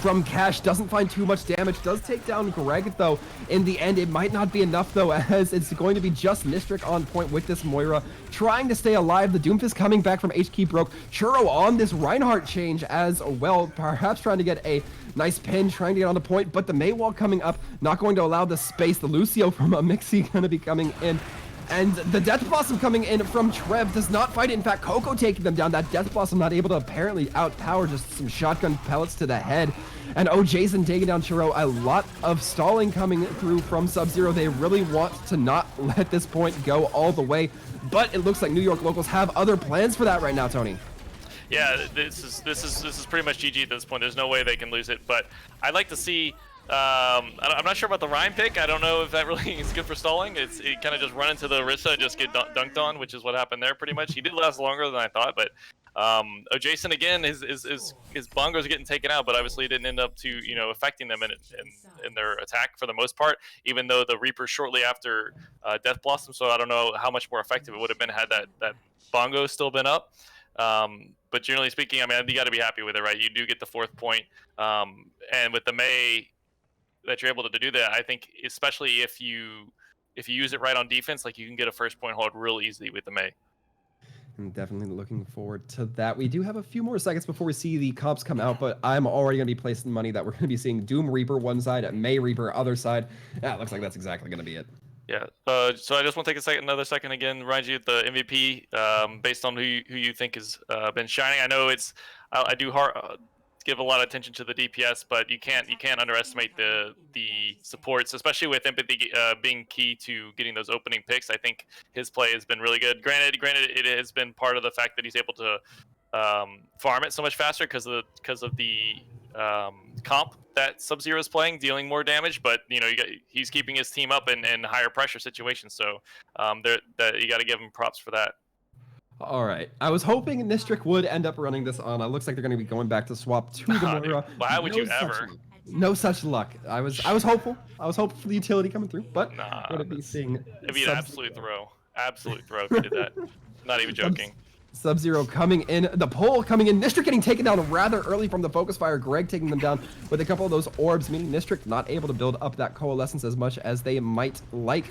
A: from Cash, doesn't find too much damage, does take down Greg, though. In the end, it might not be enough, though, as it's going to be just Nistric on point with this Moira, trying to stay alive. The Doomfist coming back from HK Broke. Churro on this Reinhardt change as well, perhaps trying to get a nice pin, trying to get on the point, but the Mei wall coming up, not going to allow the space. The Lucio from Mixie going to be coming in. And the Death Blossom coming in from Trev does not fight it. In fact, Coco taking them down. That Death Blossom not able to apparently outpower, just some shotgun pellets to the head. And Jason taking down Chiro. A lot of stalling coming through from SubZero. They really want to not let this point go all the way. But it looks like New York locals have other plans for that right now, Tony.
B: Yeah, this is pretty much GG at this point. There's no way they can lose it. But I'd like to see. I'm not sure about the Rhyme pick. I don't know if that really is good for stalling. It kind of just run into the Orisa and just get dunked on, which is what happened there pretty much. He did last longer than I thought, but Jason again, his bongos are getting taken out, but obviously it didn't end up to affecting them in their attack for the most part. Even though the Reaper shortly after Death Blossom, so I don't know how much more effective it would have been had that bongo still been up. But generally speaking, I mean, you got to be happy with it, right? You do get the 4th point, and with the Mei that you're able to do that, I think, especially if you use it right on defense, like you can get a 1st point hold real easily with the Mei.
A: I'm definitely looking forward to that. We do have a few more seconds before we see the comps come out, but I'm already going to be placing money that we're going to be seeing Doom Reaper one side, Mei Reaper other side. Yeah, it looks like that's exactly going to be it.
B: Yeah. So I just want to take another second again, remind you of the MVP based on who you think has been shining. I know I do give a lot of attention to the DPS, but you can't underestimate the supports, especially with Empathy being key to getting those opening picks. I think his play has been really good. Granted, it has been part of the fact that he's able to farm it so much faster because of the comp that SubZero is playing, dealing more damage. But he's keeping his team up in higher pressure situations. So you got to give him props for that.
A: All right. I was hoping Nistric would end up running this on. It looks like they're going to be going back to swap to the Moira.
B: Why would you ever?
A: No such luck. I was hopeful. I was hopeful for the utility coming through, but we're going to be seeing.
B: It'd be an absolute throw. Absolute throw if you did that. Not even joking.
A: SubZero coming in, the pull coming in. Nistric getting taken down rather early from the focus fire. Greg taking them down with a couple of those orbs, meaning Nistric not able to build up that coalescence as much as they might like.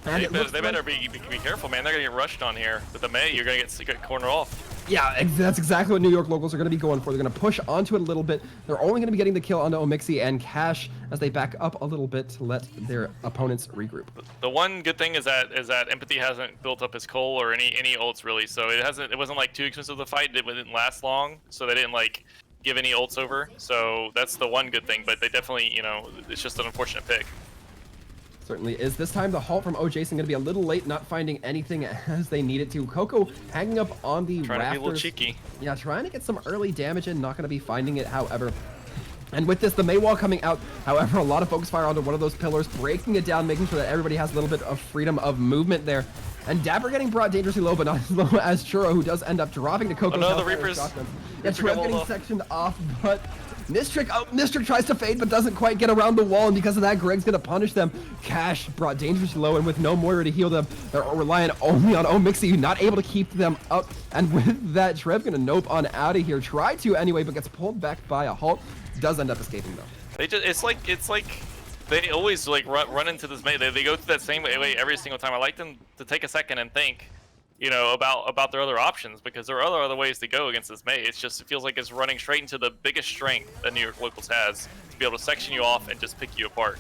B: They better be careful, man. They're gonna get rushed on here with the Mei. You're gonna get corner off.
A: Yeah, that's exactly what New York locals are going to be going for. They're going to push onto it a little bit. They're only going to be getting the kill onto Omixi and Cash as they back up a little bit to let their opponents regroup.
B: The one good thing is that Empathy hasn't built up his coal or any ults really, so it wasn't like too expensive to fight. It didn't last long, so they didn't like give any ults over. So that's the one good thing. But they definitely, it's just an unfortunate pick.
A: Certainly is. This time the halt from Jason going to be a little late, not finding anything as they needed to. Coco hanging up on the
B: trying
A: rafters.
B: To be a little cheeky.
A: Yeah, trying to get some early damage in, not going to be finding it, however. And with this, the Mei wall coming out, however, a lot of focus fire onto one of those pillars, breaking it down, making sure that everybody has a little bit of freedom of movement there. And Dapper getting brought dangerously low, but not as low as Churro, who does end up dropping to Coco's
B: the Reapers.
A: Yeah, Trev getting sectioned off, but Nistric tries to fade, but doesn't quite get around the wall, and because of that, Greg's gonna punish them. Cash brought dangerously low, and with no Moira to heal them, they're relying only on Omixi, not able to keep them up. And with that, Trev gonna nope on out of here. Try to anyway, but gets pulled back by a halt. Does end up escaping though.
B: It's like they always like run into this Mei. They go through that same way every single time. I like them to take a second and think, about their other options, because there are other ways to go against this Mei. It feels like it's running straight into the biggest strength that New York locals has, to be able to section you off and just pick you apart.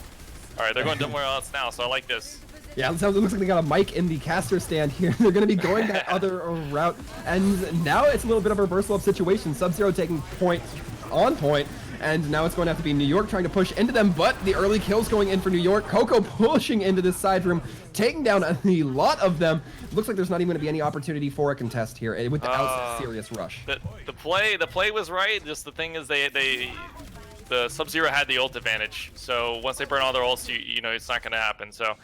B: All right, they're going somewhere else now, so I like this.
A: Yeah, it looks like they got a mic in the caster stand here. They're going to be going that other route, and now it's a little bit of a reversal of situation. SubZero taking point on point. And now it's going to have to be New York trying to push into them, but the early kills going in for New York. Coco pushing into this side room, taking down a lot of them. Looks like there's not even going to be any opportunity for a contest here without serious rush.
B: The play was right. Just the thing is the SubZero had the ult advantage. So once they burn all their ults, it's not going to happen. So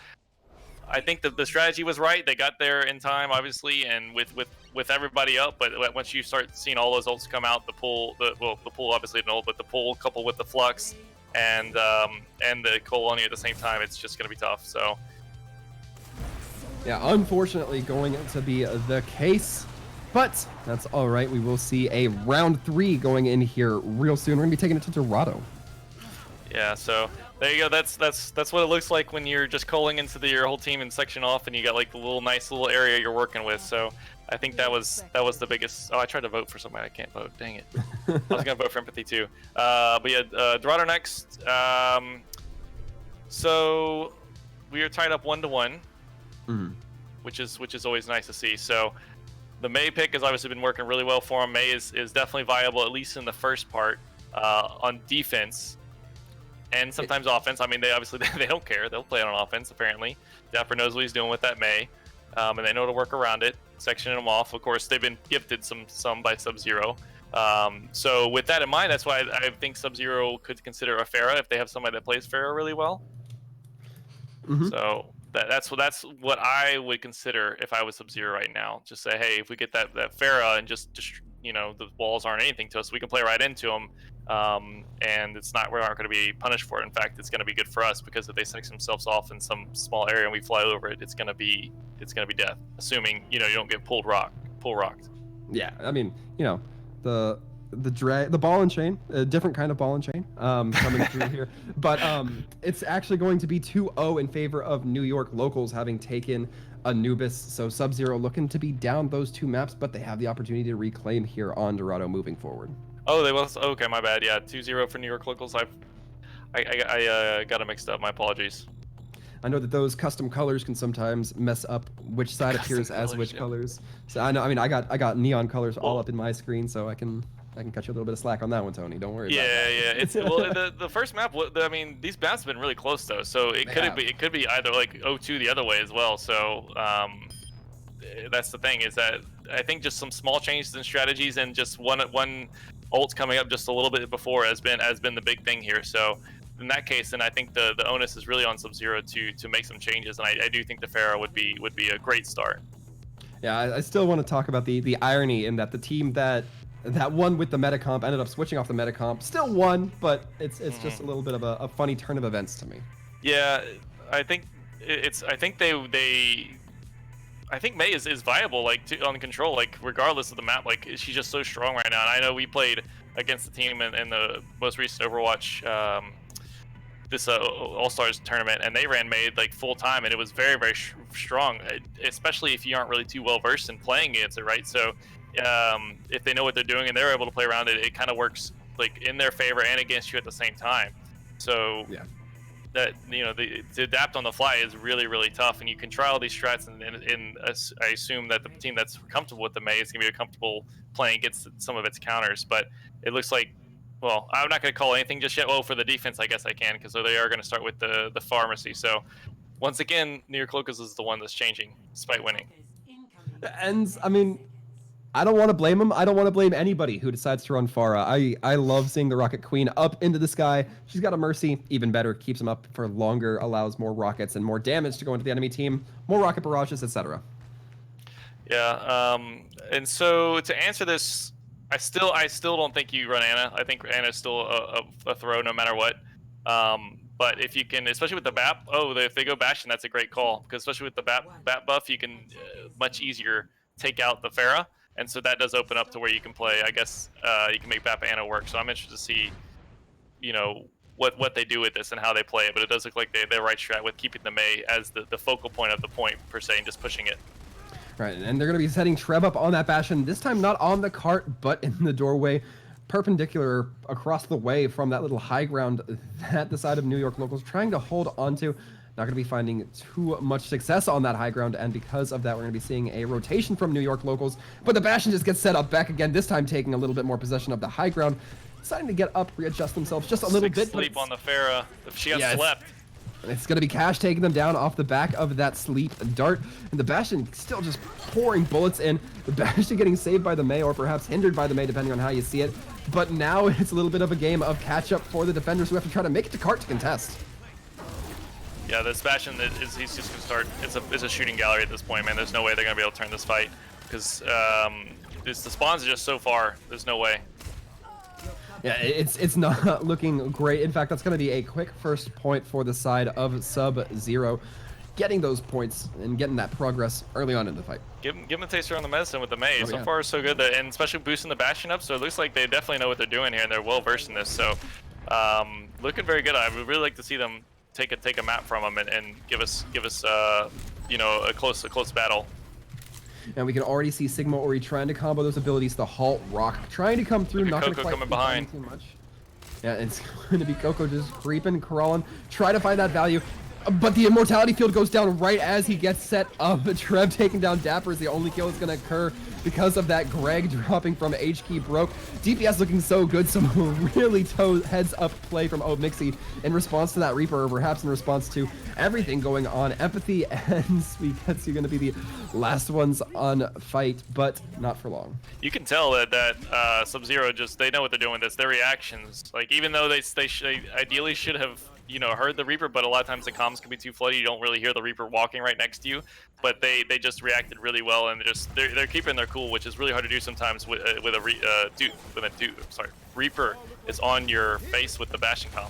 B: I think the strategy was right. They got there in time, obviously, and with everybody up. But once you start seeing all those ults come out, the pool obviously an ult, but the pool coupled with the flux and the coal on you at the same time, it's just gonna be tough. So
A: yeah, unfortunately going to be the case, but that's all right. We will see a round 3 going in here real soon. We're gonna be taking it to Dorado.
B: Yeah, so there you go. That's what it looks like when you're just calling into your whole team and section off, and you got like the nice little area you're working with. So I think that was the biggest. Oh, I tried to vote for somebody. I can't vote. Dang it. I was gonna vote for Empathy too. But yeah, Dorado next. So we are tied up 1-1. which is always nice to see. So the Mei pick has obviously been working really well for him. Mei is definitely viable, at least in the first part, on defense and sometimes offense. I mean, they obviously they don't care. They'll play it on offense, apparently. Dapper knows what he's doing with that Mei, and they know to work around it, sectioning them off. Of course, they've been gifted some by SubZero. So with that in mind, that's why I think SubZero could consider a Pharah if they have somebody that plays Pharah really well. So that's what I would consider if I was SubZero right now. Just say, hey, if we get that Pharah and just you know, the walls aren't anything to us, we can play right into them, and we aren't going to be punished for it. In fact, it's going to be good for us, because if they section themselves off in some small area and we fly over it, it's going to be death. Assuming, you know, you don't get pull rocked.
A: Yeah, I mean, you know, the ball and chain, a different kind of ball and chain coming through here, but it's actually going to be 2-0 in favor of New York locals, having taken Anubis. So SubZero looking to be down those 2 maps, but they have the opportunity to reclaim here on Dorado moving forward.
B: Oh, they was okay. My bad. Yeah, 2-0 for New York locals. I got it mixed up. My apologies.
A: I know that those custom colors can sometimes mess up which side appears as which colors. So I know. I mean, I got neon colors all up in my screen, so I can cut you a little bit of slack on that one, Tony. Don't worry.
B: Yeah. It's the first map. I mean, these maps have been really close though, so it could be either like 0-2 the other way as well. So that's the thing, is that I think just some small changes in strategies and just one ult coming up just a little bit before has been the big thing here. So in that case, then I think the onus is really on SubZero to make some changes, and I do think the Pharah would be a great start.
A: Yeah, I still want to talk about the irony in that the team that won with the meta comp ended up switching off the meta comp. Still won, but it's just a little bit of a funny turn of events to me. Yeah,
B: I think I think Mei is viable, like on control, like regardless of the map. Like, she's just so strong right now. And I know we played against the team in the most recent Overwatch, this All-Stars tournament, and they ran Mei like full time, and it was very, very strong, especially if you aren't really too well versed in playing against it, right? So if they know what they're doing and they're able to play around it, it kind of works like in their favor and against you at the same time. So yeah, that, you know, to adapt on the fly is really, really tough, and you can try all these strats, and I assume that the team that's comfortable with the Mei is going to be comfortable playing against some of its counters. But it looks like, well, I'm not going to call anything just yet. Well, for the defense, I guess I can, because they are going to start with the pharmacy. So once again, New York Locals is the one that's changing, despite winning.
A: And I mean, I don't want to blame him. I don't want to blame anybody who decides to run Pharah. I love seeing the Rocket Queen up into the sky. She's got a Mercy, even better, keeps him up for longer, allows more rockets and more damage to go into the enemy team, more rocket barrages, etc. Yeah,
B: and so to answer this, I still don't think you run Ana. I think Ana's still a throw no matter what. But if you can, especially with the BAP, if they go Bastion, that's a great call, because especially with the BAP buff, you can much easier take out the Pharah. And so that does open up to where you can play. I guess you can make BAP Ana work. So I'm interested to see, you know, what they do with this and how they play it. But it does look like they're right strat with keeping the Mei as the focal point of the point, per se, and just pushing it.
A: Right, and they're going to be setting Trev up on that Bastion, this time not on the cart, but in the doorway, perpendicular across the way from that little high ground that the side of New York Locals trying to hold onto. Not going to be finding too much success on that high ground, and because of that, we're going to be seeing a rotation from New York Locals. But the Bastion just gets set up back again, this time taking a little bit more possession of the high ground, deciding to get up, readjust themselves just a little bit.
B: Sleep on the Pharah. If she got slept.
A: It's going to be Cash taking them down off the back of that sleep dart, and the Bastion still just pouring bullets in. The Bastion getting saved by the Mei, or perhaps hindered by the Mei, depending on how you see it. But now it's a little bit of a game of catch-up for the defenders who have to try to make it to cart to contest.
B: Yeah, this Bastion, he's just going to start. It's a shooting gallery at this point, man. There's no way they're going to be able to turn this fight, because the spawns are just so far. There's no way.
A: Yeah, it's not looking great. In fact, that's going to be a quick first point for the side of SubZero, getting those points and getting that progress early on in the fight.
B: Give them a taster on the medicine with the Mei. So far, so good, and especially boosting the Bastion up. So it looks like they definitely know what they're doing here, and they're well versed in this. So looking very good. I would really like to see them take a map from them and give us you know, a close battle.
A: And we can already see Sigma Ori trying to combo those abilities. The Halt Rock trying to come through, not going to quite
B: coming behind
A: too much. Yeah, it's going to be Coco just creeping, crawling, try to find that value. But the immortality field goes down right as he gets set up. Trev taking down Dapper is the only kill that's going to occur because of that Greg dropping from HK Broke. DPS looking so good, some really heads up play from Mixie in response to that Reaper, or perhaps in response to everything going on. Empathy and Sweetcuts are going to be the last ones on fight, but not for long.
B: You can tell that SubZero they know what they're doing with this. Their reactions, like even though they ideally should have heard the Reaper, but a lot of times the comms can be too flooded. You don't really hear the Reaper walking right next to you, but they just reacted really well, and they're keeping their cool, which is really hard to do sometimes with a Reaper is on your face with the Bastion comm.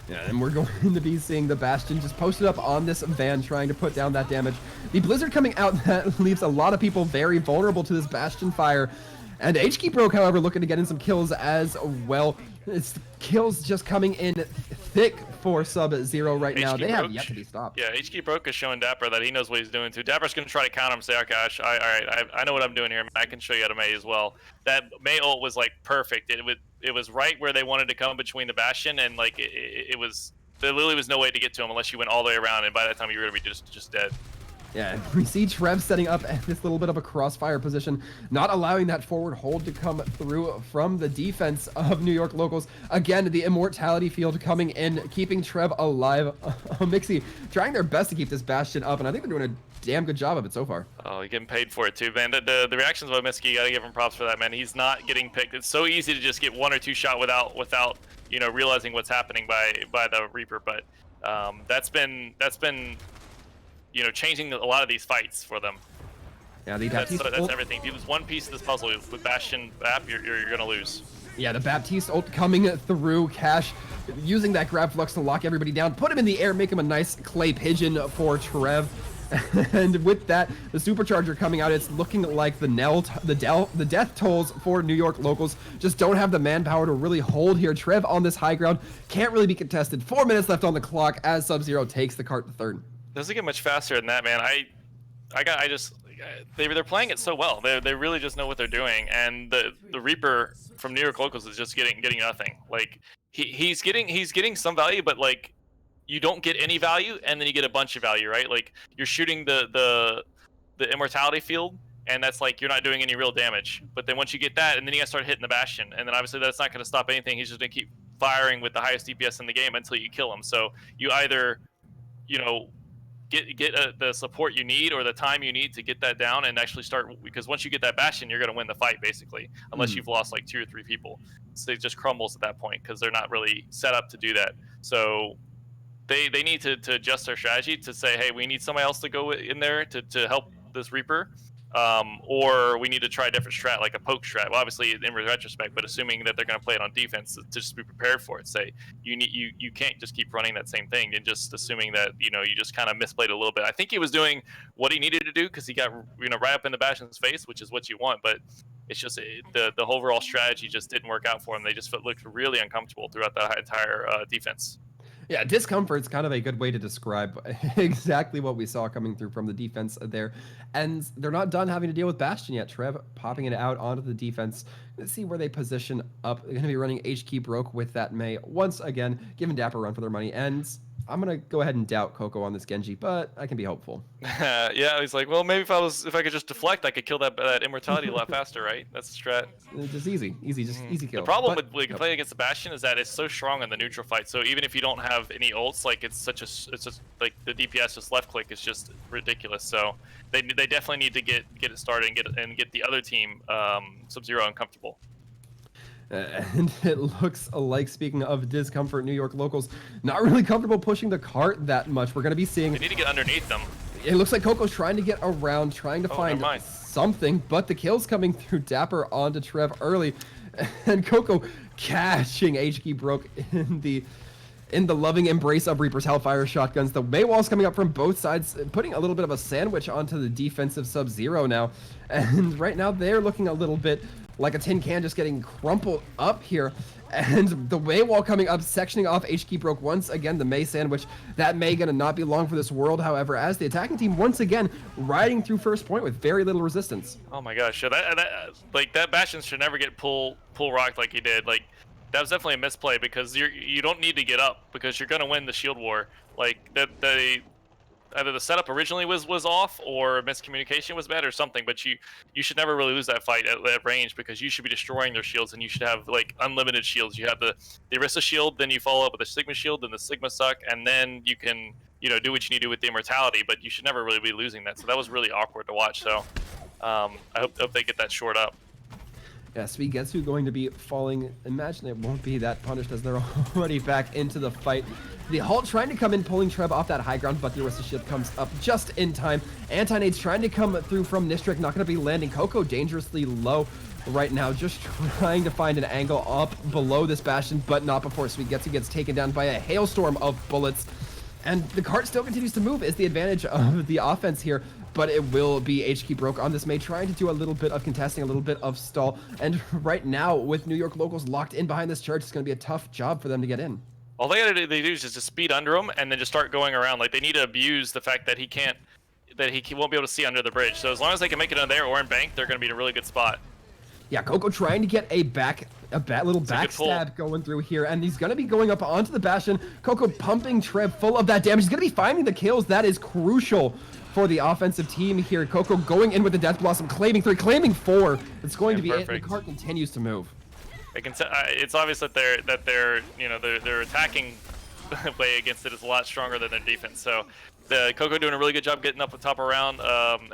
A: Yeah, and we're going to be seeing the Bastion just posted up on this van trying to put down that damage. The Blizzard coming out, that leaves a lot of people very vulnerable to this Bastion fire. And HK Broke, however, looking to get in some kills as well. It's kills just coming in thick for SubZero right now. They have yet to be stopped.
B: Yeah, HK Broke is showing Dapper that he knows what he's doing too. Dapper's going to try to counter him and say, okay, all right, I know what I'm doing here. I can show you how to Mei as well. That Mei ult was like perfect. It was right where they wanted to come between the Bastion, and like there literally was no way to get to him unless you went all the way around, and by that time you were going to be just dead.
A: Yeah, we see Trev setting up this little bit of a crossfire position, not allowing that forward hold to come through from the defense of New York Locals. Again, the immortality field coming in, keeping Trev alive. Mixie trying their best to keep this Bastion up, and I think they're doing a damn good job of it so far.
B: Oh, you're getting paid for it too, man. The reactions of Mixie, you gotta give him props for that, man. He's not getting picked. It's so easy to just get one or two shot without realizing what's happening by the Reaper, but that's been changing a lot of these fights for them.
A: Yeah,
B: that's everything. If you lose one piece of this puzzle with Bastion BAP, you're gonna lose.
A: Yeah, the Baptiste ult coming through. Cash using that grab flux to lock everybody down, put him in the air, make him a nice clay pigeon for Trev. And with that, the supercharger coming out, it's looking like the death tolls for New York Locals just don't have the manpower to really hold here. Trev on this high ground can't really be contested. 4 minutes left on the clock as SubZero takes the cart to third.
B: Doesn't get much faster than that, man. They're playing it so well. They really just know what they're doing, and the Reaper from New York Locals is just getting nothing. Like he's getting some value, but like you don't get any value, and then you get a bunch of value, right? Like you're shooting the immortality field, and that's like you're not doing any real damage. But then once you get that, and then you gotta start hitting the Bastion, and then obviously that's not gonna stop anything. He's just gonna keep firing with the highest DPS in the game until you kill him. So you either get the support you need or the time you need to get that down and actually start, because once you get that Bastion, you're going to win the fight basically, unless you've lost like 2 or 3 people. So it just crumbles at that point because they're not really set up to do that. So they need to adjust their strategy to say, hey, we need somebody else to go in there to help this Reaper, or we need to try a different strat, like a poke strat. Well, obviously in retrospect, but assuming that they're going to play it on defense, to just be prepared for it. Say you can't just keep running that same thing and just assuming that you just kind of misplayed a little bit. I think he was doing what he needed to do because he got right up in the Bastion's face, which is what you want. But it's just the overall strategy just didn't work out for him. They just looked really uncomfortable throughout that entire defense.
A: Yeah, discomfort's kind of a good way to describe exactly what we saw coming through from the defense there. And they're not done having to deal with Bastion yet. Trev popping it out onto the defense. Let's see where they position up. They're going to be running HK Broke with that Mei once again, giving Dapper a run for their money. And I'm going to go ahead and doubt Coco on this Genji, but I can be hopeful.
B: Yeah, he's like, well, maybe if I could just deflect, I could kill that immortality a lot faster, right? That's the strat.
A: It's just easy kill.
B: The problem with playing against the Bastion is that it's so strong in the neutral fight. So even if you don't have any ults, like it's just like the DPS just left click is just ridiculous. So they definitely need to get it started and get the other team SubZero uncomfortable.
A: And it looks like, speaking of discomfort, New York Locals not really comfortable pushing the cart that much. We're going to be seeing...
B: They need to get underneath them.
A: It looks like Coco's trying to get around, trying to find something, but the kill's coming through Dapper onto Trev early. And Coco catching HK Broke in the loving embrace of Reaper's Hellfire shotguns. The Mei wall's coming up from both sides, putting a little bit of a sandwich onto the defensive SubZero now. And right now they're looking a little bit like a tin can just getting crumpled up here. And the Mei wall coming up, sectioning off HK Broke once again, the Mei sandwich. That Mei gonna not be long for this world, however, as the attacking team once again riding through first point with very little resistance.
B: Oh my gosh, that Bastion should never get pull rocked like he did. Like that was definitely a misplay because you don't need to get up because you're gonna win the shield war. Like they either the setup originally was off or miscommunication was bad or something. But you should never really lose that fight at range, because you should be destroying their shields, and you should have like unlimited shields. You have the Orisa shield, then you follow up with the Sigma shield, then the Sigma suck, and then you can do what you need to do with the immortality. But you should never really be losing that. So that was really awkward to watch. So I hope they get that short up.
A: Yeah, Suigetsu going to be falling. Imagine it won't be that punished as they're already back into the fight. The Halt trying to come in, pulling Treb off that high ground, but the Orisa shield comes up just in time. Anti-Nade's trying to come through from Nistric, not going to be landing. Coco dangerously low right now, just trying to find an angle up below this Bastion, but not before Suigetsu gets taken down by a hailstorm of bullets. And the cart still continues to move, is the advantage of the offense here, but it will be HK Broke on this May, trying to do a little bit of contesting, a little bit of stall. And right now, with New York locals locked in behind this charge, it's going to be a tough job for them to get in.
B: All they do is just speed under him and then just start going around. Like, they need to abuse the fact that he won't be able to see under the bridge. So as long as they can make it in there or in bank, they're going to be in a really good spot.
A: Yeah, Coco trying to get a little backstab going through here, and he's going to be going up onto the Bastion. Coco pumping Trev full of that damage. He's going to be finding the kills. That is crucial for the offensive team here. Coco going in with the Death Blossom, claiming 3, claiming 4. It's going to be it. The cart continues to move.
B: It's obvious that their attacking way against it is a lot stronger than their defense. So the Coco doing a really good job getting up the top around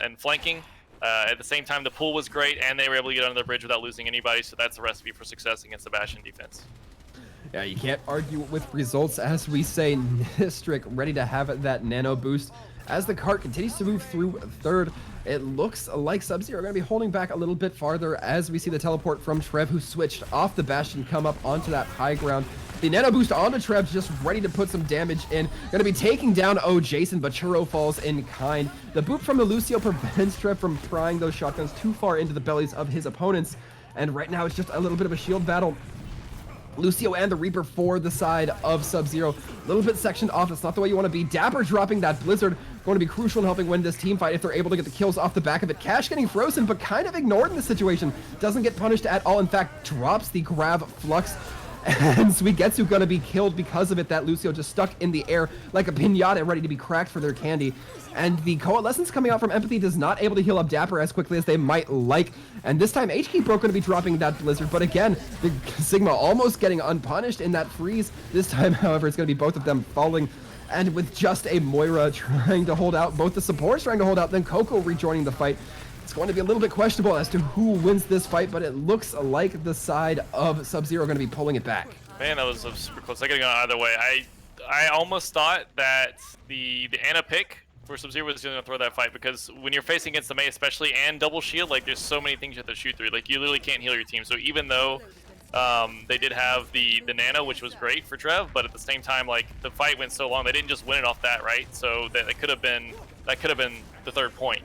B: and flanking. At the same time, the pull was great, and they were able to get under the bridge without losing anybody, so that's a recipe for success against the Bastion defense.
A: Yeah, you can't argue with results. As we say, Nistric ready to have that nano boost. As the cart continues to move through third, it looks like SubZero are going to be holding back a little bit farther as we see the teleport from Trev, who switched off the Bastion, come up onto that high ground. The nano boost onto Trev, just ready to put some damage in. Going to be taking down Jason, but Churro falls in kind. The boot from the Lucio prevents Trev from prying those shotguns too far into the bellies of his opponents. And right now it's just a little bit of a shield battle. Lucio and the Reaper for the side of SubZero. A little bit sectioned off. It's not the way you want to be. Dapper dropping that Blizzard. Going to be crucial in helping win this team fight if they're able to get the kills off the back of it. Cash getting frozen, but kind of ignored in this situation. Doesn't get punished at all. In fact, drops the Grav Flux. And Suigetsu gonna be killed because of it. That Lucio just stuck in the air like a piñata, ready to be cracked for their candy. And the Coalescence coming out from Empathy does not able to heal up Dapper as quickly as they might like. And this time, HK Broke gonna be dropping that Blizzard. But again, the Sigma almost getting unpunished in that freeze. This time, however, it's gonna be both of them falling. And with just a Moira trying to hold out, both the supports trying to hold out, then Coco rejoining the fight. It's going to be a little bit questionable as to who wins this fight, but it looks like the side of SubZero are going to be pulling it back.
B: Man, that was super close. I could have gone either way. I almost thought that the Ana pick for SubZero was going to throw that fight, because when you're facing against the Mei especially and double shield, like, there's so many things you have to shoot through. Like, you literally can't heal your team. So even though they did have the nano, which was great for Trev, but at the same time, like, the fight went so long, they didn't just win it off that, right? So that could have been the third point.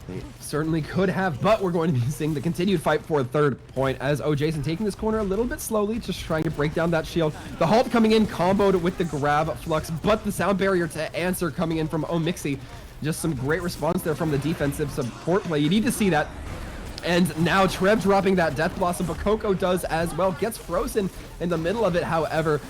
A: They certainly could have, but we're going to be seeing the continued fight for a third point as Jason taking this corner a little bit slowly, just trying to break down that shield. The Halt coming in, comboed with the Grav Flux, but the sound barrier to answer coming in from Omixi. Just some great response there from the defensive support play. You need to see that. And now Trev dropping that Death Blossom, but Coco does as well. Gets frozen in the middle of it, however.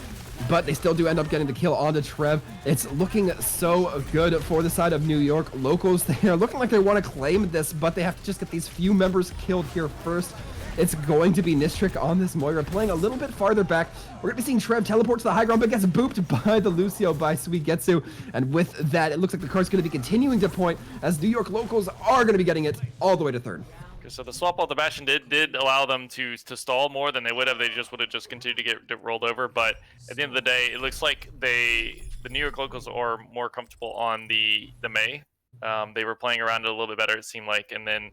A: But they still do end up getting the kill onto Trev. It's looking so good for the side of New York locals. They are looking like they want to claim this, but they have to just get these few members killed here first. It's going to be Nistric on this Moira, playing a little bit farther back. We're going to be seeing Trev teleport to the high ground, but gets booped by the Lucio by Suigetsu. And with that, it looks like the card's going to be continuing to point, as New York locals are going to be getting it all the way to third.
B: So the swap off the Bastion did allow them to stall more than they would have. They just would have just continued to get rolled over. But at the end of the day, it looks like the New York locals are more comfortable on the Mei. They were playing around it a little bit better, it seemed like. And then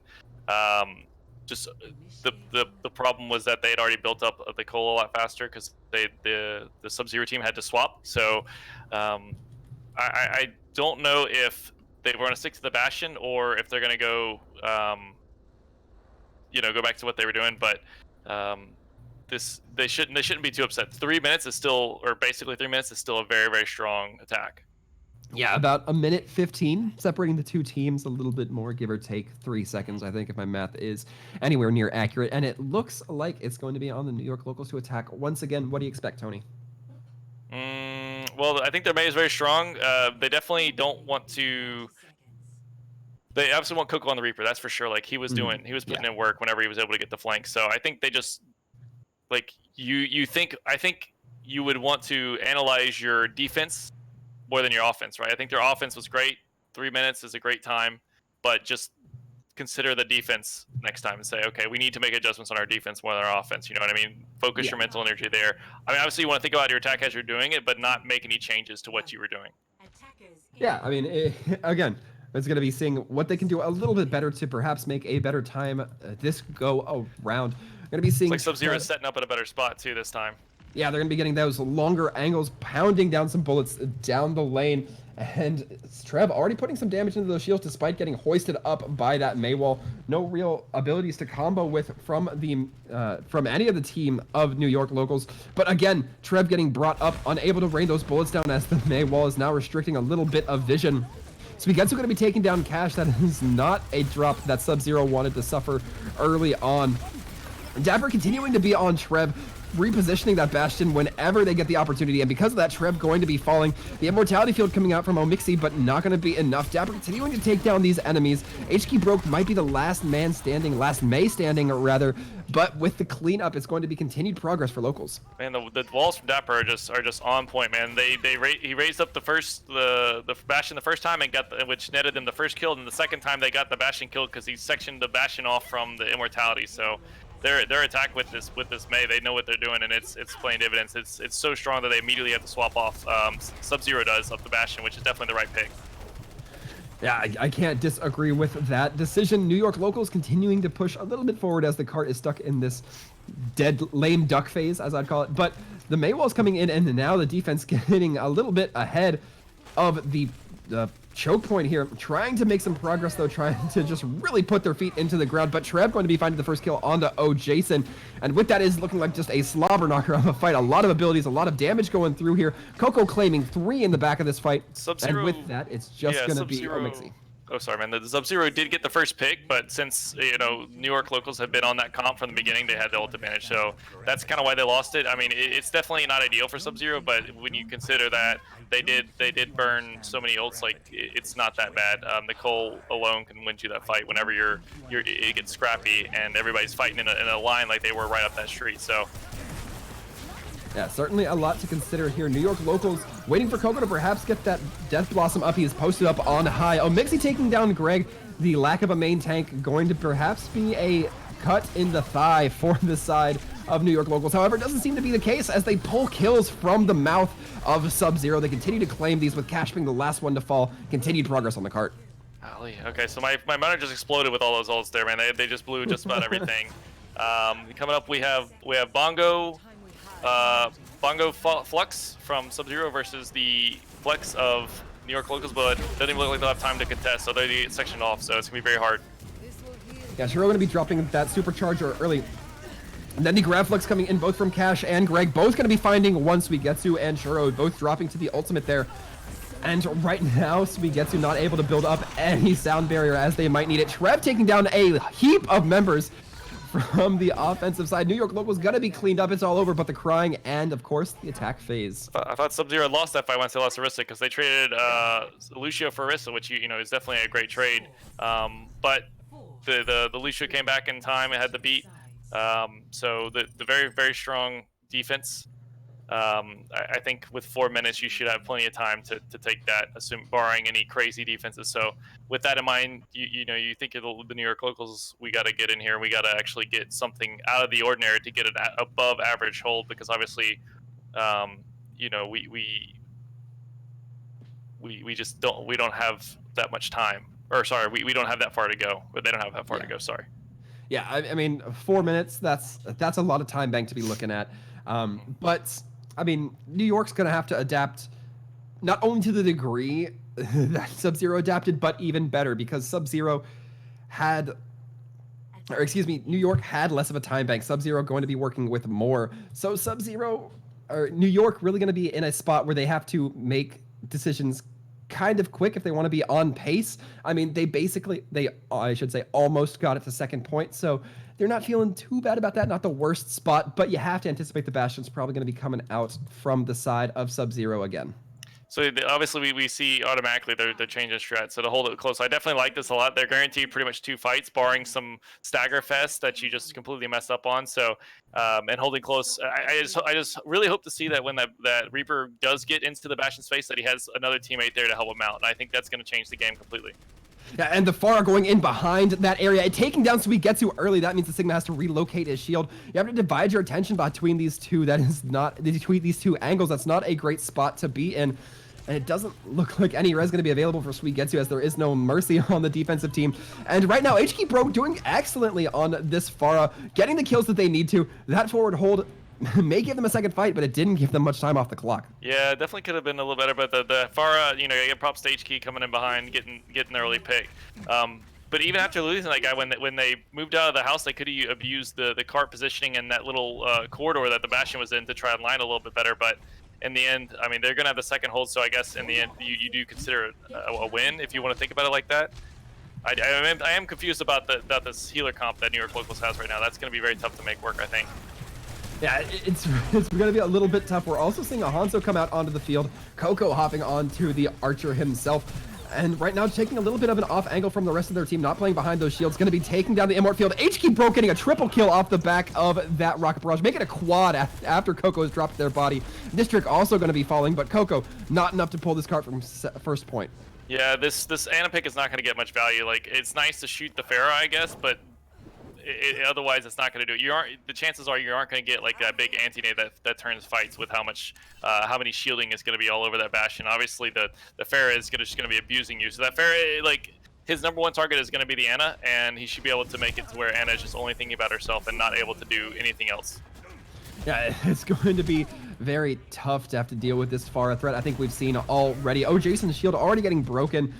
B: just the problem was that they had already built up the coal a lot faster, because the SubZero team had to swap. So I don't know if they were going to stick to the Bastion or if they're going to go go back to what they were doing, but they shouldn't be too upset. 3 minutes is still, or basically 3 minutes is still a very, very strong attack.
A: Yeah, about a minute 15 separating the two teams, a little bit more, give or take 3 seconds, I think, if my math is anywhere near accurate. And it looks like it's going to be on the New York locals to attack once again. What do you expect, Tony?
B: Well, I think their May is very strong. They definitely don't want to. They obviously want Coco on the Reaper, that's for sure. Like he was putting in work whenever he was able to get the flank. So I think they just like I think you would want to analyze your defense more than your offense, right? I think their offense was great. 3 minutes is a great time, but just consider the defense next time and say, okay, we need to make adjustments on our defense more than our offense. You know what I mean? Focus your mental energy there. I mean, obviously you want to think about your attack as you're doing it, but not make any changes to what you were doing.
A: Yeah, I mean, again, it's going to be seeing what they can do a little bit better to perhaps make a better time this go around. Going to be seeing
B: it's like SubZero setting up at a better spot too this time.
A: Yeah, they're going to be getting those longer angles, pounding down some bullets down the lane. And Trev already putting some damage into those shields despite getting hoisted up by that Maywall. No real abilities to combo with from any of the team of New York locals. But again, Trev getting brought up, unable to rain those bullets down as the Maywall is now restricting a little bit of vision. Suigetsu going to be taking down Cash. That is not a drop that SubZero wanted to suffer early on. Dapper continuing to be on Trev, repositioning that Bastion whenever they get the opportunity, and because of that, Trev going to be falling. The Immortality Field coming out from Omixi, but not going to be enough. Dapper continuing to take down these enemies. HK Broke might be the last May standing rather, but with the cleanup, it's going to be continued progress for locals.
B: Man, the walls from Dapper are just on point, man. He raised up the Bastion the first time and which netted them the first kill, and the second time they got the Bastion killed because he sectioned the Bastion off from the Immortality. So their attack with this May, they know what they're doing, and it's plain dividends. It's so strong that they immediately have to swap off. SubZero does up the Bastion, which is definitely the right pick.
A: Yeah, I can't disagree with that decision. New York locals continuing to push a little bit forward as the cart is stuck in this dead lame duck phase, as I'd call it. But the Maywall's coming in, and now the defense getting a little bit ahead of the choke point here, trying to make some progress though, trying to just really put their feet into the ground. But Trev going to be finding the first kill onto Jason, and with that is looking like just a slobber knocker of a fight. A lot of abilities, a lot of damage going through here. Coco claiming 3 in the back of this fight, and with that, it's just going to be Omixi.
B: Oh, sorry, man. The SubZero did get the first pick, but since, New York locals have been on that comp from the beginning, they had the ult advantage. So that's kind of why they lost it. I mean, it's definitely not ideal for SubZero, but when you consider that they did burn so many ults, like it's not that bad. Nicole alone can win you that fight whenever it gets scrappy and everybody's fighting in a line like they were right up that street. So.
A: Yeah, certainly a lot to consider here. New York locals waiting for Coco to perhaps get that Death Blossom up. He is posted up on high. Omixi taking down Greg. The lack of a main tank going to perhaps be a cut in the thigh for the side of New York locals. However, it doesn't seem to be the case as they pull kills from the mouth of SubZero. They continue to claim these, with Cash being the last one to fall. Continued progress on the cart.
B: Okay, so my monitor just exploded with all those ults there, man. They just blew just about everything. Coming up, we have Bongo Flux from SubZero versus the Flex of New York locals, but doesn't even look like they'll have time to contest, so they get sectioned off, so it's gonna be very hard.
A: Yeah, Shiro gonna be dropping that supercharger early. And then the grab flex coming in both from Cash and Greg, both gonna be finding one Suigetsu and Shiro, both dropping to the ultimate there. And right now, Suigetsu not able to build up any sound barrier as they might need it. Trev taking down a heap of members from the offensive side. New York locals gonna be cleaned up. It's all over, but the crying and, of course, the attack phase.
B: I thought SubZero had lost that fight once they lost Orisa because they traded Lucio for Orisa, which is definitely a great trade. But the Lucio came back in time and had the beat. So the very, very strong defense. I think with 4 minutes, you should have plenty of time to take that, barring any crazy defenses. So with that in mind, you think of the New York locals, we got to get in here. We got to actually get something out of the ordinary to get an above average hold, because obviously, we just don't have that much time. Or sorry, we don't have that far to go. But they don't have that far to go. Sorry.
A: Yeah, I mean, 4 minutes. That's a lot of time bank to be looking at. But I mean, New York's gonna have to adapt, not only to the degree that SubZero adapted, but even better, because New York had less of a time bank. SubZero going to be working with more. So New York really going to be in a spot where they have to make decisions kind of quick if they want to be on pace. I mean, I should say almost got it to second point, so they're not feeling too bad about that. Not the worst spot, but you have to anticipate the Bastion's probably going to be coming out from the side of SubZero again.
B: So obviously we see automatically they're changing strat. So to hold it close, I definitely like this a lot. They're guaranteed pretty much 2 fights, barring some stagger fest that you just completely messed up on. So and holding close, I just really hope to see that when that Reaper does get into the Bastion space, that he has another teammate there to help him out. And I think that's going to change the game completely.
A: Yeah, and the Pharah going in behind that area and taking down Suigetsu early. That means the Sigma has to relocate his shield. You have to divide your attention between these two. That is not between these two angles. That's not a great spot to be in. And it doesn't look like any res going to be available for Suigetsu, as there is no mercy on the defensive team. And right now, HK Bro doing excellently on this Pharah, getting the kills that they need to. That forward hold may give them a second fight, but it didn't give them much time off the clock.
B: Yeah, definitely could have been a little better, but the Pharah, you know, you get props to HK coming in behind, getting the early pick. But even after losing that guy, when they moved out of the house, they could have abused the cart positioning and that little corridor that the Bastion was in to try and line a little bit better. But in the end, I mean, they're gonna have the second hold, so I guess in the end, you do consider it a win if you want to think about it like that. I am confused about this healer comp that New York Locals has right now. That's gonna be very tough to make work, I think.
A: Yeah, it's going to be a little bit tough. We're also seeing a Hanzo come out onto the field. Coco hopping onto the Archer himself. And right now taking a little bit of an off angle from the rest of their team, not playing behind those shields. Going to be taking down the Immort field. HK Bro getting a triple kill off the back of that Rocket Barrage. Making a quad after Coco has dropped their body. District also going to be falling, but Coco not enough to pull this cart from first point.
B: Yeah, this Ana pick is not going to get much value. Like, it's nice to shoot the Pharah, I guess, but otherwise it's not going to do it. The chances are you aren't going to get like that big anti-nade that turns fights with how many shielding is going to be all over that Bastion. Obviously the Pharah is just going to be abusing you. So that Pharah, like, his #1 target is going to be the Ana, and he should be able to make it to where Ana is just only thinking about herself and not able to do anything else.
A: Yeah, it's going to be very tough to have to deal with this Pharah threat. I think we've seen already. Oh, Jason's shield already getting broken.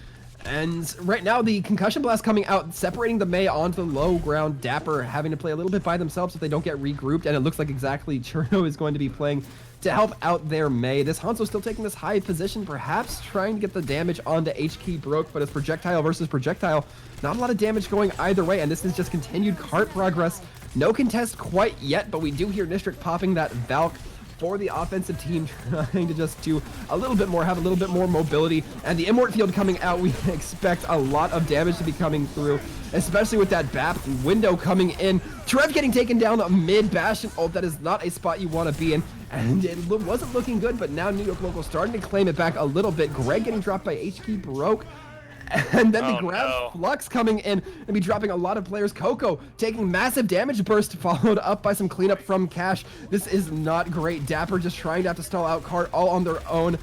A: And right now, the Concussion Blast coming out, separating the Mei onto the low ground. Dapper having to play a little bit by themselves if they don't get regrouped. And it looks like exactly Cherno is going to be playing to help out their Mei. This Hanzo still taking this high position, perhaps trying to get the damage onto HK Broke, but it's projectile versus projectile. Not a lot of damage going either way, and this is just continued cart progress. No contest quite yet, but we do hear Nistric popping that Valk for the offensive team, trying to just do a little bit more, have a little bit more mobility. And the Immort field coming out, we expect a lot of damage to be coming through, especially with that BAP window coming in. Trev getting taken down mid Bastion. Oh, that is not a spot you want to be in. And it wasn't looking good, but now New York Local starting to claim it back a little bit. Greg getting dropped by HK Broke. And then the grab Flux coming in and be dropping a lot of players. Coco taking massive damage burst, followed up by some cleanup from Cash. This is not great. Dapper just trying to have to stall out Cart all on their own.